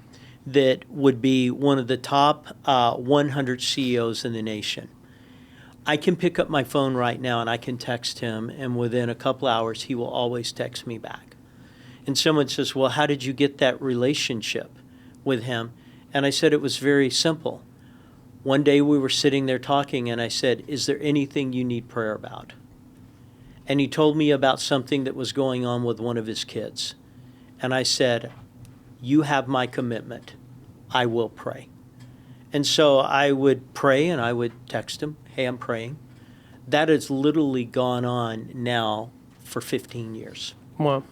[SPEAKER 2] that would be one of the top 100 CEOs in the nation. I can pick up my phone right now and I can text him, and within a couple hours he will always text me back. And someone says, well, how did you get that relationship with him? And I said it was very simple. One day we were sitting there talking and I said, is there anything you need prayer about? And he told me about something that was going on with one of his kids. And I said, you have my commitment. I will pray. And so I would pray and I would text him, hey, I'm praying. That has literally gone on now for 15 years.
[SPEAKER 1] Wow.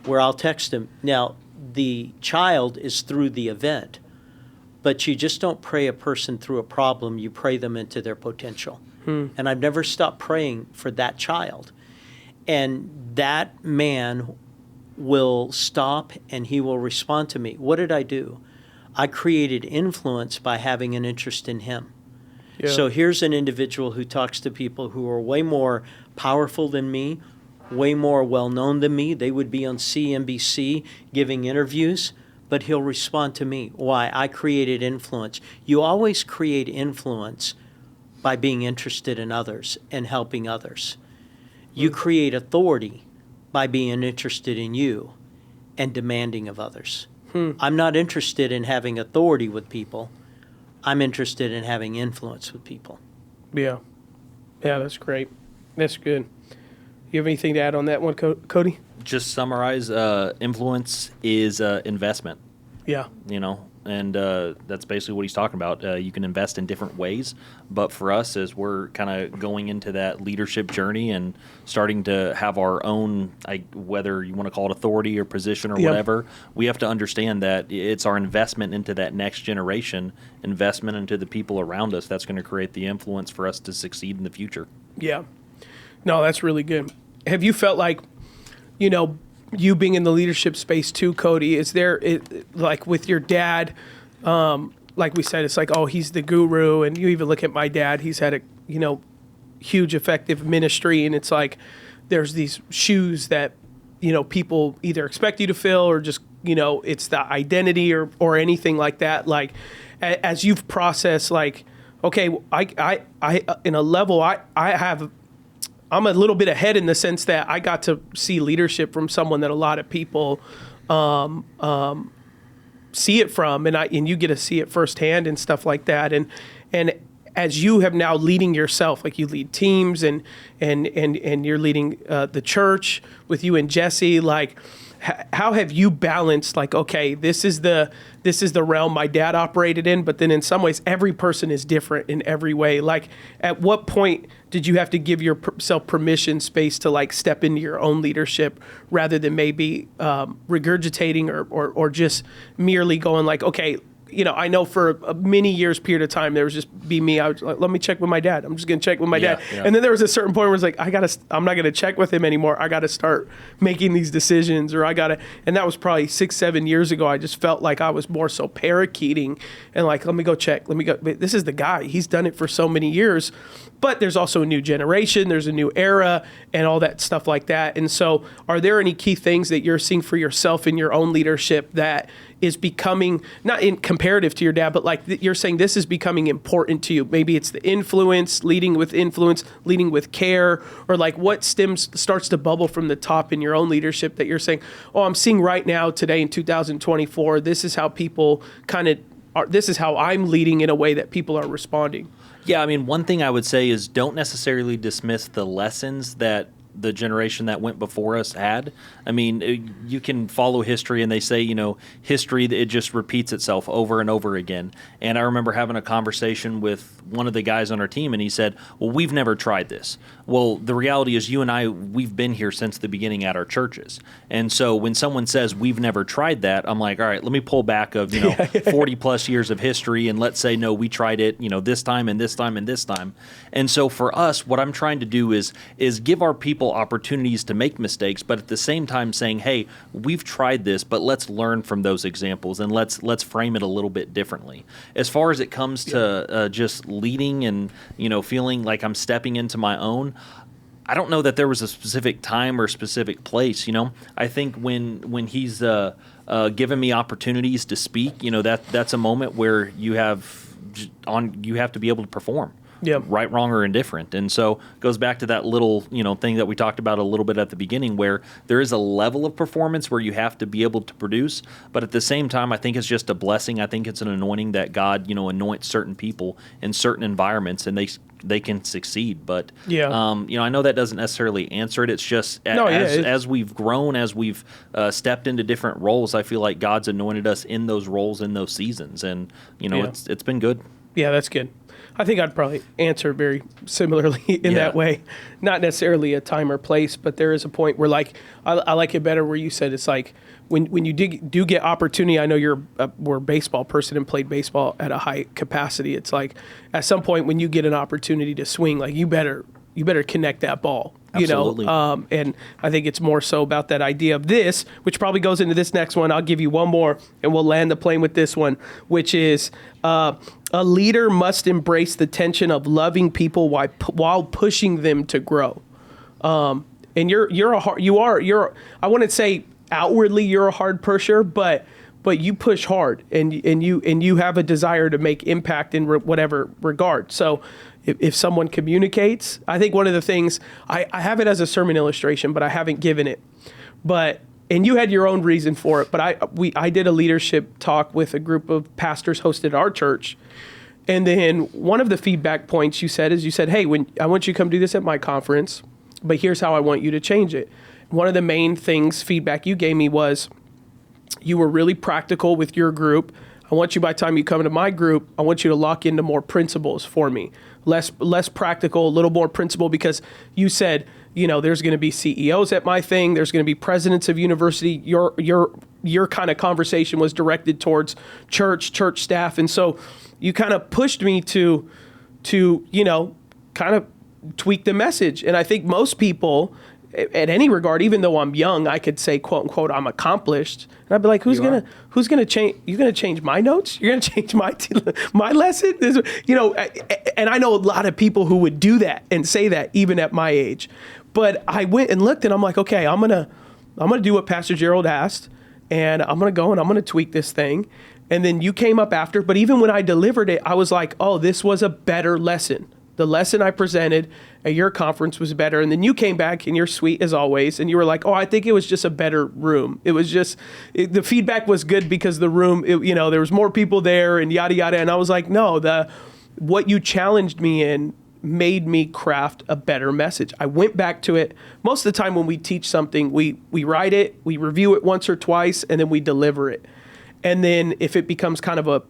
[SPEAKER 2] Where I'll text them. Now, the child is through the event, but you just don't pray a person through a problem, you pray them into their potential. And I've never stopped praying for that child. And that man will stop and he will respond to me. What did I do? I created influence by having an interest in him.
[SPEAKER 1] Yeah.
[SPEAKER 2] So here's an individual who talks to people who are way more powerful than me, way more well-known than me. They would be on CNBC giving interviews, but he'll respond to me. Why? I created influence. You always create influence by being interested in others and helping others. You create authority by being interested in you and demanding of others. I'm not interested in having authority with people. I'm interested in having influence with people.
[SPEAKER 1] Yeah. Yeah, that's great. That's good. You have anything to add on that one, Cody?
[SPEAKER 3] Just summarize, influence is investment.
[SPEAKER 1] Yeah.
[SPEAKER 3] And that's basically what he's talking about. You can invest in different ways, but for us, as we're kind of going into that leadership journey and starting to have our own, whether you want to call it authority or position or whatever, we have to understand that it's our investment into that next generation, investment into the people around us that's going to create the influence for us to succeed in the future.
[SPEAKER 1] Yeah. No, that's really good. Have you felt like, you being in the leadership space too, Cody, is there, like with your dad, like we said, it's like, oh, he's the guru. And you even look at my dad, he's had a, huge effective ministry. And it's like, there's these shoes that, people either expect you to fill or just, it's the identity or anything like that. Like as you've processed, like, okay, I in a level, I'm a little bit ahead in the sense that I got to see leadership from someone that a lot of people see it from, and you get to see it firsthand and stuff like that. And as you have now leading yourself, like you lead teams and you're leading the church with you and Jesse, like how have you balanced, like, okay, this is the realm my dad operated in, but then in some ways every person is different in every way. Like at what point did you have to give yourself permission space to like step into your own leadership rather than maybe regurgitating or just merely going like, okay, I know for a many years period of time, there was just be me. I was like, let me check with my dad. I'm just going to check with my dad.
[SPEAKER 3] Yeah.
[SPEAKER 1] And then there was a certain point where it's like, I'm not going to check with him anymore. I got to start making these decisions and that was probably 6-7 years ago. I just felt like I was more so parakeeting and like, let me go check. This is the guy. He's done it for so many years. But there's also a new generation, there's a new era, and all that stuff like that. And so are there any key things that you're seeing for yourself in your own leadership that is becoming, not in comparative to your dad, but like you're saying this is becoming important to you? Maybe it's the influence, leading with care, or like what starts to bubble from the top in your own leadership that you're saying, oh, I'm seeing right now today in 2024, this is how people this is how I'm leading in a way that people are responding.
[SPEAKER 3] Yeah, I mean, one thing I would say is don't necessarily dismiss the lessons that the generation that went before us had. I mean, you can follow history, and they say, history, it just repeats itself over and over again. And I remember having a conversation with one of the guys on our team, and he said, well, we've never tried this. Well, the reality is you and I, we've been here since the beginning at our churches. And so when someone says we've never tried that, I'm like, all right, let me pull back of, 40 plus years of history, and let's say, no, we tried it, this time and this time and this time. And so for us, what I'm trying to do is give our people opportunities to make mistakes, but at the same time saying, hey, we've tried this, but let's learn from those examples and let's frame it a little bit differently. As far as it comes to just leading and feeling like I'm stepping into my own, I don't know that there was a specific time or specific place. I think when he's given me opportunities to speak, that's a moment where you have to be able to perform.
[SPEAKER 1] Yeah.
[SPEAKER 3] Right, wrong, or indifferent. And so it goes back to that little, thing that we talked about a little bit at the beginning, where there is a level of performance where you have to be able to produce. But at the same time, I think it's just a blessing. I think it's an anointing that God, anoints certain people in certain environments, and they can succeed. But, I know that doesn't necessarily answer it. It's just as we've grown, as we've stepped into different roles, I feel like God's anointed us in those roles, in those seasons. And, it's been good.
[SPEAKER 1] Yeah, that's good. I think I'd probably answer very similarly in
[SPEAKER 3] Yeah.
[SPEAKER 1] that way. Not necessarily a time or place, but there is a point where, like, I like it better where you said it's like when you do get opportunity. I know we're a baseball person and played baseball at a high capacity. It's like at some point when you get an opportunity to swing, like you better connect that ball.
[SPEAKER 3] Absolutely.
[SPEAKER 1] And I think it's more so about that idea of this, which probably goes into this next one. I'll give you one more, and we'll land the plane with this one, which is a leader must embrace the tension of loving people while pushing them to grow. And you're I wouldn't say outwardly you're a hard pusher, but you push hard and you have a desire to make impact in whatever regard. So if someone communicates, I think one of the things I have it as a sermon illustration, but I haven't given it. And you had your own reason for it, but I did a leadership talk with a group of pastors hosted at our church. And then one of the feedback points you said, hey, I want you to come do this at my conference, but here's how I want you to change it. One of the main feedback you gave me was you were really practical with your group. I want you, by the time you come to my group, I want you to lock into more principles for me. Less practical, a little more principle, because you said, there's going to be CEOs at my thing. There's going to be presidents of university. Your kind of conversation was directed towards church staff. And so you kind of pushed me to kind of tweak the message. And I think most people, at any regard, even though I'm young, I could say, quote unquote, I'm accomplished. And I'd be like, who's gonna change? You're gonna change my notes? You're gonna change my lesson? And I know a lot of people who would do that and say that even at my age. But I went and looked, and I'm like, okay, I'm gonna do what Pastor Gerald asked, and I'm gonna go and I'm gonna tweak this thing. And then you came up after, but even when I delivered it, I was like, oh, this was a better lesson. The lesson I presented at your conference was better. And then you came back and you're sweet as always. And you were like, oh, I think it was just a better room. It was just, the feedback was good because the room, there was more people there and yada, yada. And I was like, no, what you challenged me in made me craft a better message. I went back to it. Most of the time when we teach something, we write it, we review it once or twice, and then we deliver it. And then if it becomes kind of a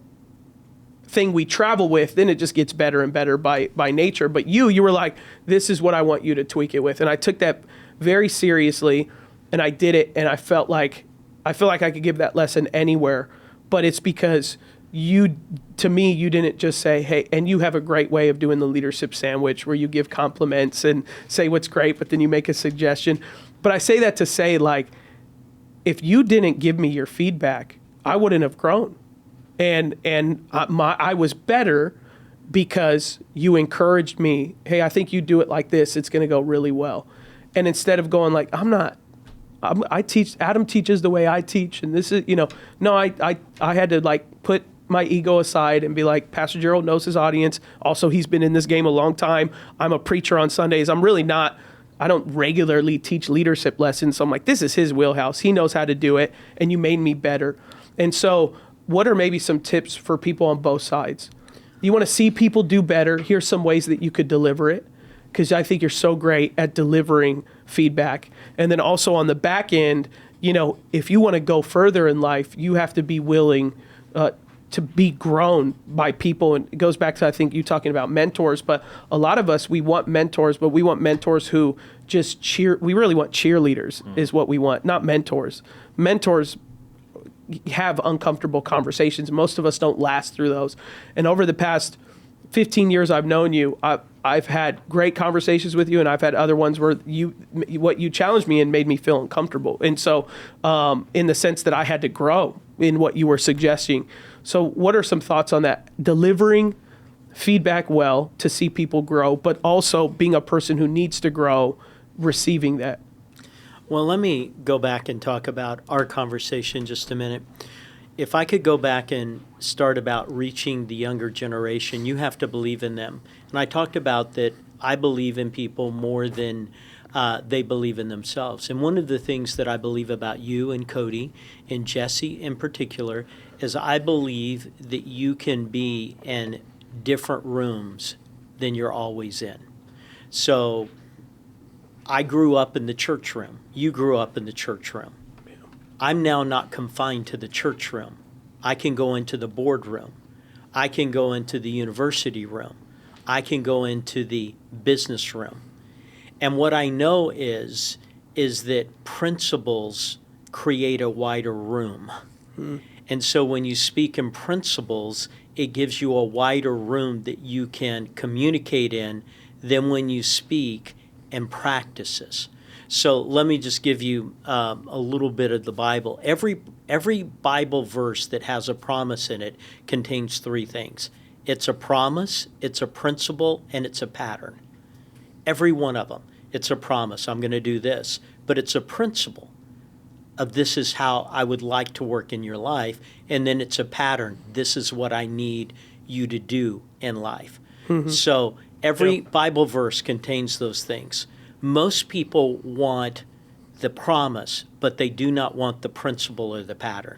[SPEAKER 1] thing we travel with, then it just gets better and better by nature. But you were like, this is what I want you to tweak it with. And I took that very seriously, and I did it, and I feel like I could give that lesson anywhere. But it's because you didn't just say, hey, and you have a great way of doing the leadership sandwich where you give compliments and say what's great, but then you make a suggestion. But I say that to say, like, if you didn't give me your feedback, I wouldn't have grown. And I was better because you encouraged me. Hey, I think you do it like this. It's going to go really well. And instead of going like, I teach, Adam teaches the way I teach. And this is, no, I had to like put my ego aside and be like, Pastor Gerald knows his audience. Also, he's been in this game a long time. I'm a preacher on Sundays. I'm really not, I don't regularly teach leadership lessons. So I'm like, this is his wheelhouse. He knows how to do it. And you made me better. And so what are maybe some tips for people on both sides? You want to see people do better. Here's some ways that you could deliver it, because I think you're so great at delivering feedback. And then also on the back end, if you want to go further in life, you have to be willing to be grown by people. And it goes back to, I think, you talking about mentors, but a lot of us, we want mentors, but we want mentors who just cheer. We really want cheerleaders is what we want, not mentors. Mentors have uncomfortable conversations. Most of us don't last through those. And over the past 15 years I've known you, I've had great conversations with you, and I've had other ones where what you challenged me in made me feel uncomfortable. And so in the sense that I had to grow in what you were suggesting. So what are some thoughts on that? Delivering feedback well to see people grow, but also being a person who needs to grow, receiving that.
[SPEAKER 2] Well, let me go back and talk about our conversation just a minute. If I could go back and start about reaching the younger generation, you have to believe in them. And I talked about that I believe in people more than they believe in themselves. And one of the things that I believe about you and Cody and Jesse in particular is I believe that you can be in different rooms than you're always in. So I grew up in the church room. You grew up in the church room. I'm now not confined to the church room. I can go into the boardroom. I can go into the university room. I can go into the business room. And what I know is that principles create a wider room. And so when you speak in principles, it gives you a wider room that you can communicate in than when you speak in practices. So let me just give you a little bit of the Bible. Every Bible verse that has a promise in it contains three things. It's a promise, it's a principle, and it's a pattern. Every one of them. It's a promise, I'm going to do this. But it's a principle of this is how I would like to work in your life. And then it's a pattern. This is what I need you to do in life. So every Bible verse contains those things. Most people want the promise, but they do not want the principle or the pattern.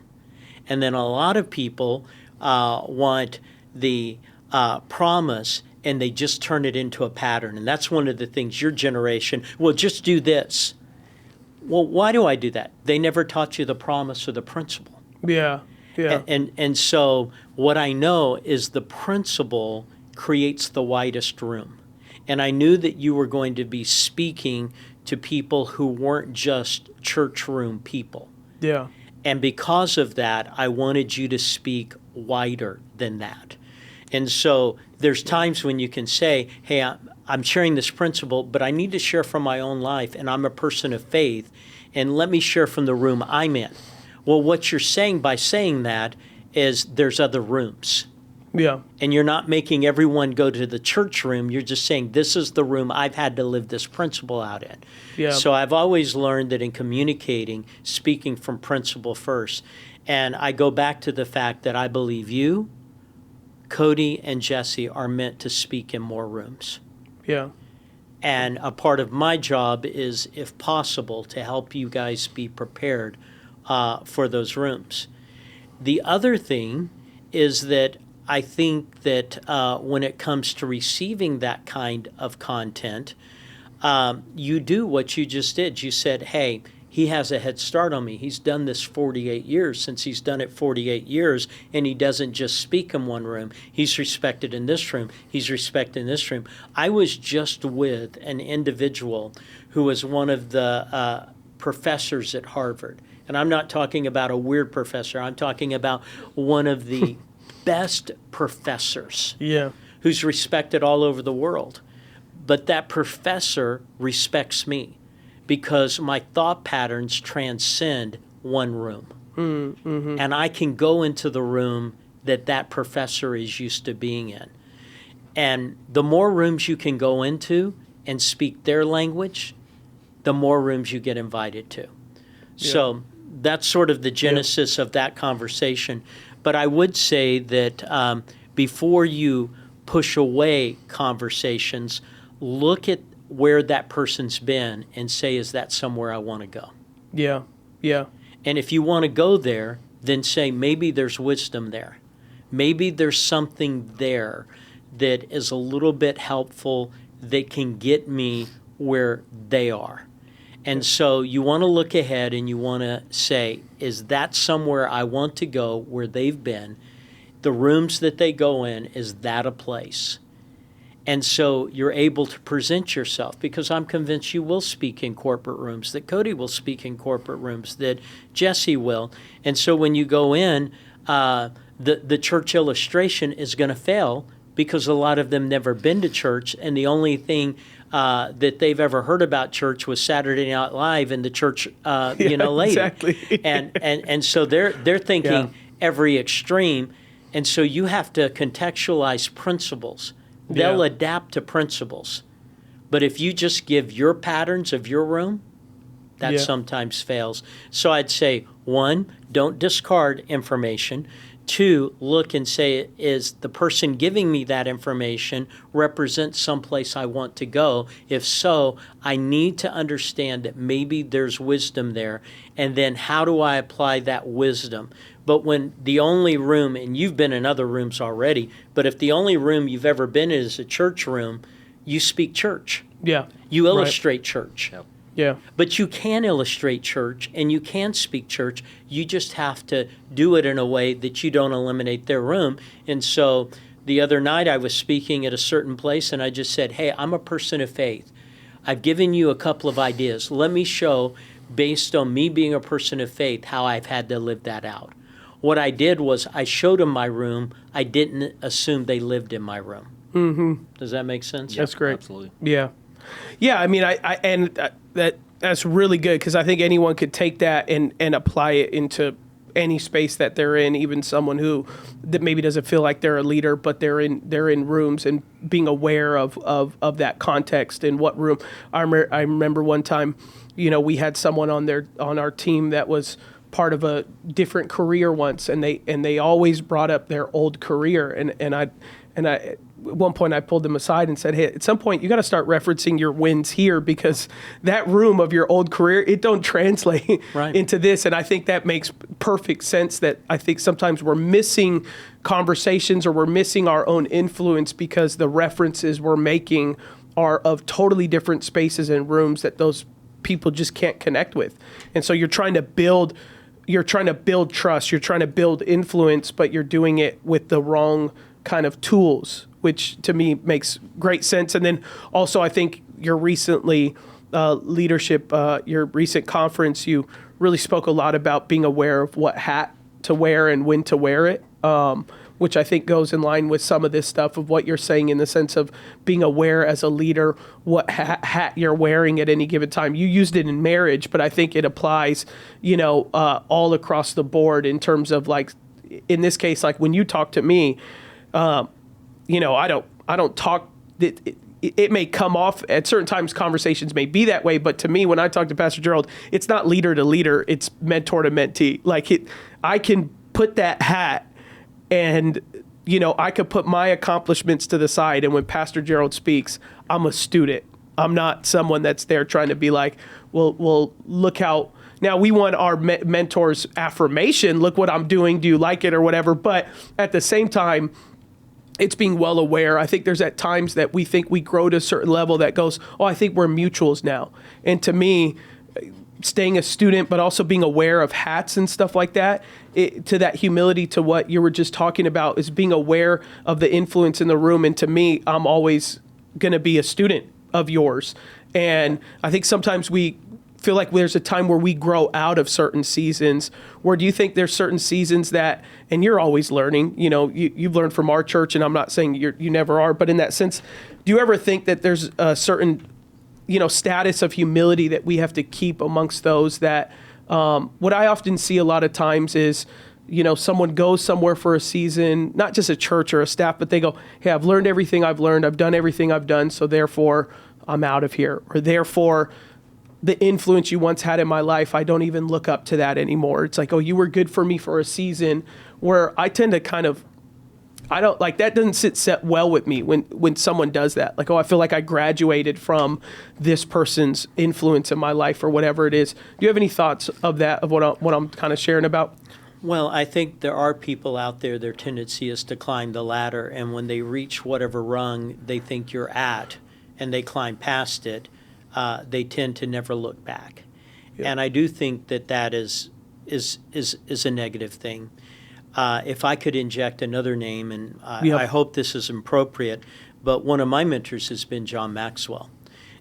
[SPEAKER 2] And then a lot of people want the promise, and they just turn it into a pattern. And that's one of the things your generation, well, just do this. Well, why do I do that? They never taught you the promise or the principle.
[SPEAKER 1] Yeah.
[SPEAKER 2] And so what I know is the principle creates the widest room. And I knew that you were going to be speaking to people who weren't just church room people.
[SPEAKER 1] Yeah.
[SPEAKER 2] And because of that, I wanted you to speak wider than that. And so there's times when you can say, hey, I'm sharing this principle, but I need to share from my own life, and I'm a person of faith, and let me share from the room I'm in. Well, what you're saying by saying that is there's other rooms.
[SPEAKER 1] Yeah.
[SPEAKER 2] And you're not making everyone go to the church room. You're just saying, this is the room I've had to live this principle out in.
[SPEAKER 1] Yeah.
[SPEAKER 2] So I've always learned that in communicating, speaking from principle first. And I go back to the fact that I believe you, Cody, and Jesse are meant to speak in more rooms.
[SPEAKER 1] Yeah.
[SPEAKER 2] And a part of my job is, if possible, to help you guys be prepared for those rooms. The other thing is that I think that when it comes to receiving that kind of content, you do what you just did. You said, hey, he has a head start on me. He's done this 48 years. Since he's done it 48 years, and he doesn't just speak in one room. He's respected in this room. He's respected in this room. I was just with an individual who was one of the professors at Harvard. And I'm not talking about a weird professor. I'm talking about one of the best professors.
[SPEAKER 1] Yeah.
[SPEAKER 2] Who's respected all over the world. But that professor respects me because my thought patterns transcend one room. Mm-hmm. And I can go into the room that professor is used to being in. And the more rooms you can go into and speak their language, the more rooms you get invited to. Yeah. So that's sort of the genesis of that conversation. But I would say that before you push away conversations, look at where that person's been and say, is that somewhere I want to go?
[SPEAKER 1] Yeah, yeah.
[SPEAKER 2] And if you want to go there, then say, maybe there's wisdom there. Maybe there's something there that is a little bit helpful that can get me where they are. And so you want to look ahead and you want to say, is that somewhere I want to go where they've been? The rooms that they go in, is that a place? And so you're able to present yourself, because I'm convinced you will speak in corporate rooms, that Cody will speak in corporate rooms, that Jesse will. And so when you go in, the church illustration is going to fail because a lot of them never been to church, and the only thing that they've ever heard about church was Saturday Night Live and the church, later.
[SPEAKER 1] Exactly.
[SPEAKER 2] and so they're thinking every extreme, and so you have to contextualize principles. They'll adapt to principles, but if you just give your patterns of your room, that sometimes fails. So I'd say, 1, don't discard information. 2, look and say, is the person giving me that information represent someplace I want to go? If so, I need to understand that maybe there's wisdom there. And then how do I apply that wisdom? But when the only room, and you've been in other rooms already, but if the only room you've ever been in is a church room, you speak church.
[SPEAKER 1] Yeah.
[SPEAKER 2] You illustrate church.
[SPEAKER 3] Yep.
[SPEAKER 1] Yeah.
[SPEAKER 2] But you can illustrate church and you can speak church. You just have to do it in a way that you don't eliminate their room. And so the other night I was speaking at a certain place and I just said, hey, I'm a person of faith. I've given you a couple of ideas. Let me show, based on me being a person of faith, how I've had to live that out. What I did was I showed them my room. I didn't assume they lived in my room. Mm-hmm. Does that make sense?
[SPEAKER 1] That's great.
[SPEAKER 3] Absolutely.
[SPEAKER 1] Yeah. Yeah, I mean, that's really good, because I think anyone could take that and apply it into any space that they're in, even someone that maybe doesn't feel like they're a leader, but they're in rooms, and being aware of that context and what room. I remember one time, we had someone on our team that was part of a different career once, and they always brought up their old career, and I at one point I pulled them aside and said, hey, at some point you got to start referencing your wins here, because that room of your old career, it don't translate
[SPEAKER 2] right.
[SPEAKER 1] into this. And I think that makes perfect sense, that I think sometimes we're missing conversations, or we're missing our own influence, because the references we're making are of totally different spaces and rooms that those people just can't connect with. And so you're trying to build trust, you're trying to build influence, but you're doing it with the wrong kind of tools, which to me makes great sense. And then also, I think your recently leadership, your recent conference, you really spoke a lot about being aware of what hat to wear and when to wear it, which I think goes in line with some of this stuff of what you're saying, in the sense of being aware as a leader what hat you're wearing at any given time. You used it in marriage, but I think it applies, all across the board, in terms of, like, in this case, like when you talk to me, I don't talk. It may come off at certain times. Conversations may be that way, but to me, when I talk to Pastor Gerald, it's not leader to leader; it's mentor to mentee. Like I can put that hat, and I could put my accomplishments to the side. And when Pastor Gerald speaks, I'm a student. I'm not someone that's there trying to be like, well, look how. Now, we want our mentor's affirmation. Look what I'm doing. Do you like it, or whatever? But at the same time, it's being well aware. I think there's at times that we think we grow to a certain level that goes, oh, I think we're mutuals now. And to me, staying a student, but also being aware of hats and stuff like that, to that humility, to what you were just talking about, is being aware of the influence in the room. And to me, I'm always going to be a student of yours. And I think sometimes we feel like there's a time where we grow out of certain seasons. Where do you think there's certain seasons that, and you're always learning, you've learned from our church, and I'm not saying you never are, but in that sense, do you ever think that there's a certain, status of humility that we have to keep amongst those that, what I often see a lot of times is, someone goes somewhere for a season, not just a church or a staff, but they go, hey, I've learned everything I've learned. I've done everything I've done. So therefore I'm out of here. Or therefore, the influence you once had in my life, I don't even look up to that anymore. It's like, oh, you were good for me for a season, where I tend to kind of, I don't like, that doesn't set well with me when someone does that. Like, oh, I feel like I graduated from this person's influence in my life, or whatever it is. Do you have any thoughts of that, of what I'm kind of sharing about?
[SPEAKER 2] Well, I think there are people out there, their tendency is to climb the ladder, and when they reach whatever rung they think you're at, and they climb past it, they tend to never look back. Yeah. And I do think that is a negative thing. If I could inject another name, and I hope this is appropriate, but one of my mentors has been John Maxwell.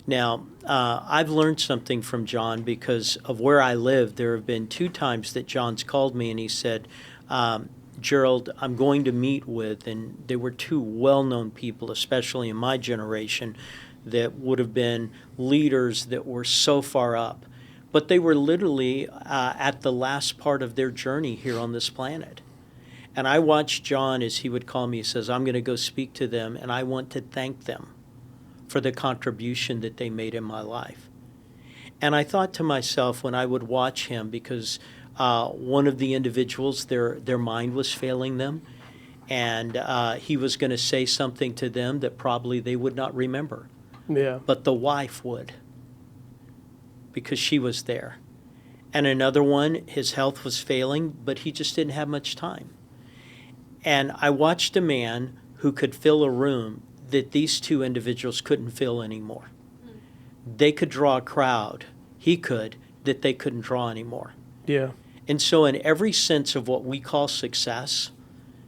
[SPEAKER 2] Now, I've learned something from John because of where I live. There have been 2 times that John's called me and he said, Gerald, I'm going to meet with, and they were 2 well-known people, especially in my generation, that would have been leaders that were so far up. But they were literally at the last part of their journey here on this planet. And I watched John, as he would call me, he says, I'm going to go speak to them, and I want to thank them for the contribution that they made in my life. And I thought to myself when I would watch him, because one of the individuals, their mind was failing them, and he was going to say something to them that probably they would not remember.
[SPEAKER 1] Yeah.
[SPEAKER 2] But the wife would, because she was there. And another one, his health was failing, but he just didn't have much time. And I watched a man who could fill a room that these 2 individuals couldn't fill anymore. They could draw a crowd he could, that they couldn't draw anymore.
[SPEAKER 1] Yeah.
[SPEAKER 2] And so in every sense of what we call success,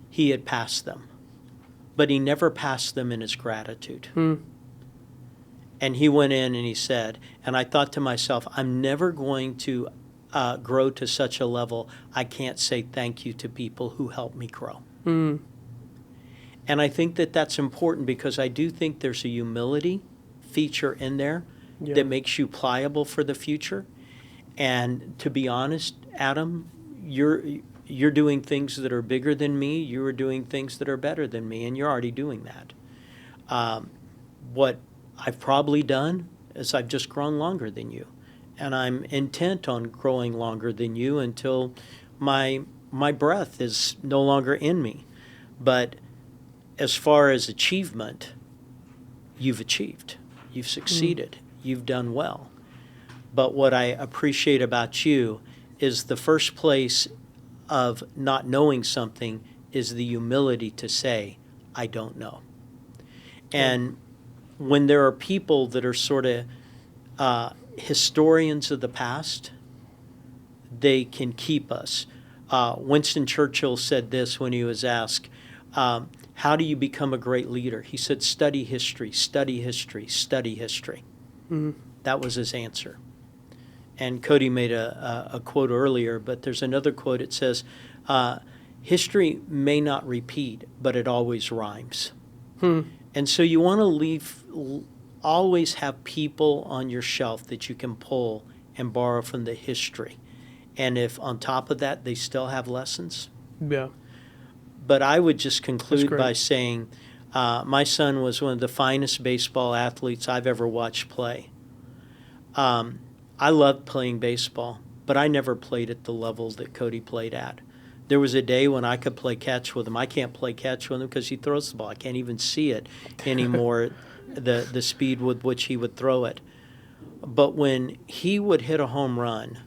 [SPEAKER 2] he had passed them. But he never passed them in his gratitude. And he went in and he said, and I thought to myself, I'm never going to grow to such a level I can't say thank you to people who helped me grow. And I think that that's important because I do think there's a humility feature in there that makes you pliable for the future. And to be honest, Adam, you're doing things that are bigger than me. You are doing things that are better than me, and you're already doing that. What I've probably done is I've just grown longer than you, and I'm intent on growing longer than you until my breath is no longer in me. But as far as achievement, you've achieved. You've succeeded. You've done well. But what I appreciate about you is the first place of not knowing something is the humility to say, I don't know. And when there are people that are sort of historians of the past, they can keep us. Winston Churchill said this when he was asked, how do you become a great leader? He said, study history, study history, study history. That was his answer. And Cody made a quote earlier, but there's another quote. It says, history may not repeat, but it always rhymes. And so you want to always have people on your shelf that you can pull and borrow from the history. And if on top of that, they still have lessons.
[SPEAKER 1] Yeah.
[SPEAKER 2] But I would just conclude by saying my son was one of the finest baseball athletes I've ever watched play. I loved playing baseball, but I never played at the level that Cody played at. There was a day when I could play catch with him. I can't play catch with him because he throws the ball. I can't even see it anymore, the speed with which he would throw it. But when he would hit a home run,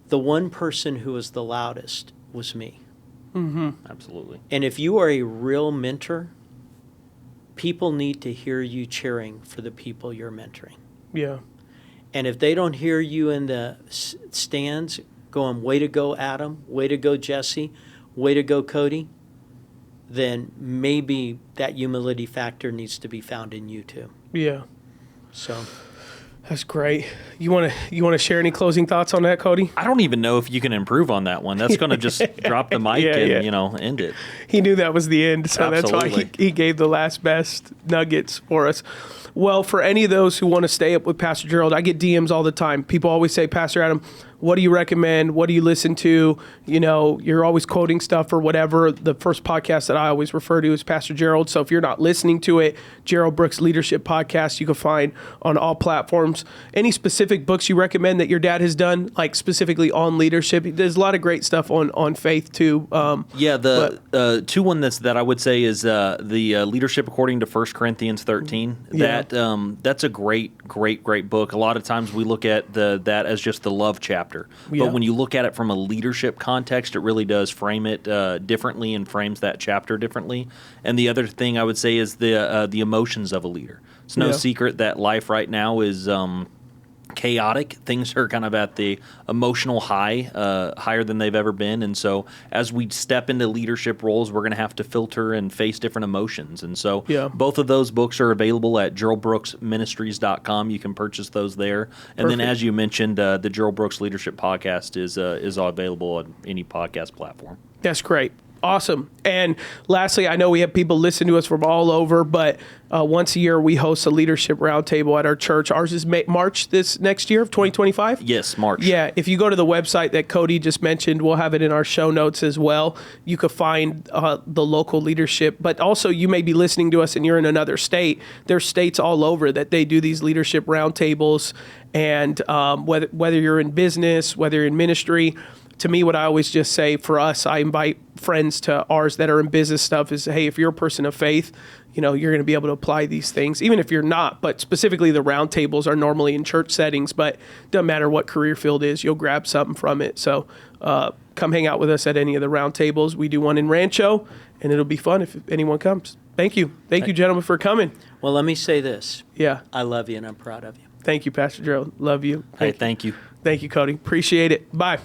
[SPEAKER 2] the one person who was the loudest was me.
[SPEAKER 3] Absolutely.
[SPEAKER 2] And if you are a real mentor, people need to hear you cheering for the people you're mentoring.
[SPEAKER 1] Yeah.
[SPEAKER 2] And if they don't hear you in the stands going, way to go, Adam, way to go, Jesse, way to go, Cody, then maybe that humility factor needs to be found in you too.
[SPEAKER 1] Yeah.
[SPEAKER 2] So
[SPEAKER 1] that's great. You want to share any closing thoughts on that, Cody?
[SPEAKER 3] I don't even know if you can improve on that one. That's going to just drop the mic and end it.
[SPEAKER 1] He knew that was the end, so
[SPEAKER 3] Absolutely.
[SPEAKER 1] that's why he gave the last best nuggets for us. Well, for any of those who want to stay up with Pastor Gerald, I get DMs all the time. People always say, Pastor Adam, what do you recommend? What do you listen to? You know, you're always quoting stuff or whatever. The first podcast that I always refer to is Pastor Gerald. So if you're not listening to it, Gerald Brooks Leadership Podcast, you can find on all platforms. Any specific books you recommend that your dad has done, like specifically on leadership? There's a lot of great stuff on faith too.
[SPEAKER 3] The two one that I would say is the Leadership According to 1 Corinthians 13. That's a great book. A lot of times we look at that as just the love chapter. But when you look at it from a leadership context, it really does frame it differently and frames that chapter differently. And the other thing I would say is the emotions of a leader. It's no secret that life right now is chaotic. Things are kind of at the emotional high, higher than they've ever been. And so as we step into leadership roles, we're going to have to filter and face different emotions. And so both of those books are available at GeraldBrooksMinistries.com. You can purchase those there. And then as you mentioned, the Gerald Brooks Leadership Podcast is available on any podcast platform.
[SPEAKER 1] That's great. Awesome. And lastly, I know we have people listen to us from all over, but once a year we host a leadership roundtable at our church. Ours is March this next year of 2025?
[SPEAKER 3] Yes, March.
[SPEAKER 1] Yeah. If you go to the website that Cody just mentioned, we'll have it in our show notes as well. You could find the local leadership, but also you may be listening to us and you're in another state. There's states all over that they do these leadership roundtables, and whether you're in business, whether you're in ministry. To me, what I always just say for us, I invite friends to ours that are in business stuff is, hey, if you're a person of faith, you know, you're going to be able to apply these things, even if you're not. But specifically, the roundtables are normally in church settings, but doesn't matter what career field is, you'll grab something from it. So come hang out with us at any of the roundtables. We do one in Rancho, and it'll be fun if anyone comes. Thank you. Thank you, gentlemen, for coming.
[SPEAKER 2] Well, let me say this.
[SPEAKER 1] Yeah.
[SPEAKER 2] I love you, and I'm proud of you.
[SPEAKER 1] Thank you, Pastor Gerald. Love you.
[SPEAKER 3] Hey, thank you.
[SPEAKER 1] Thank you, Cody. Appreciate it. Bye.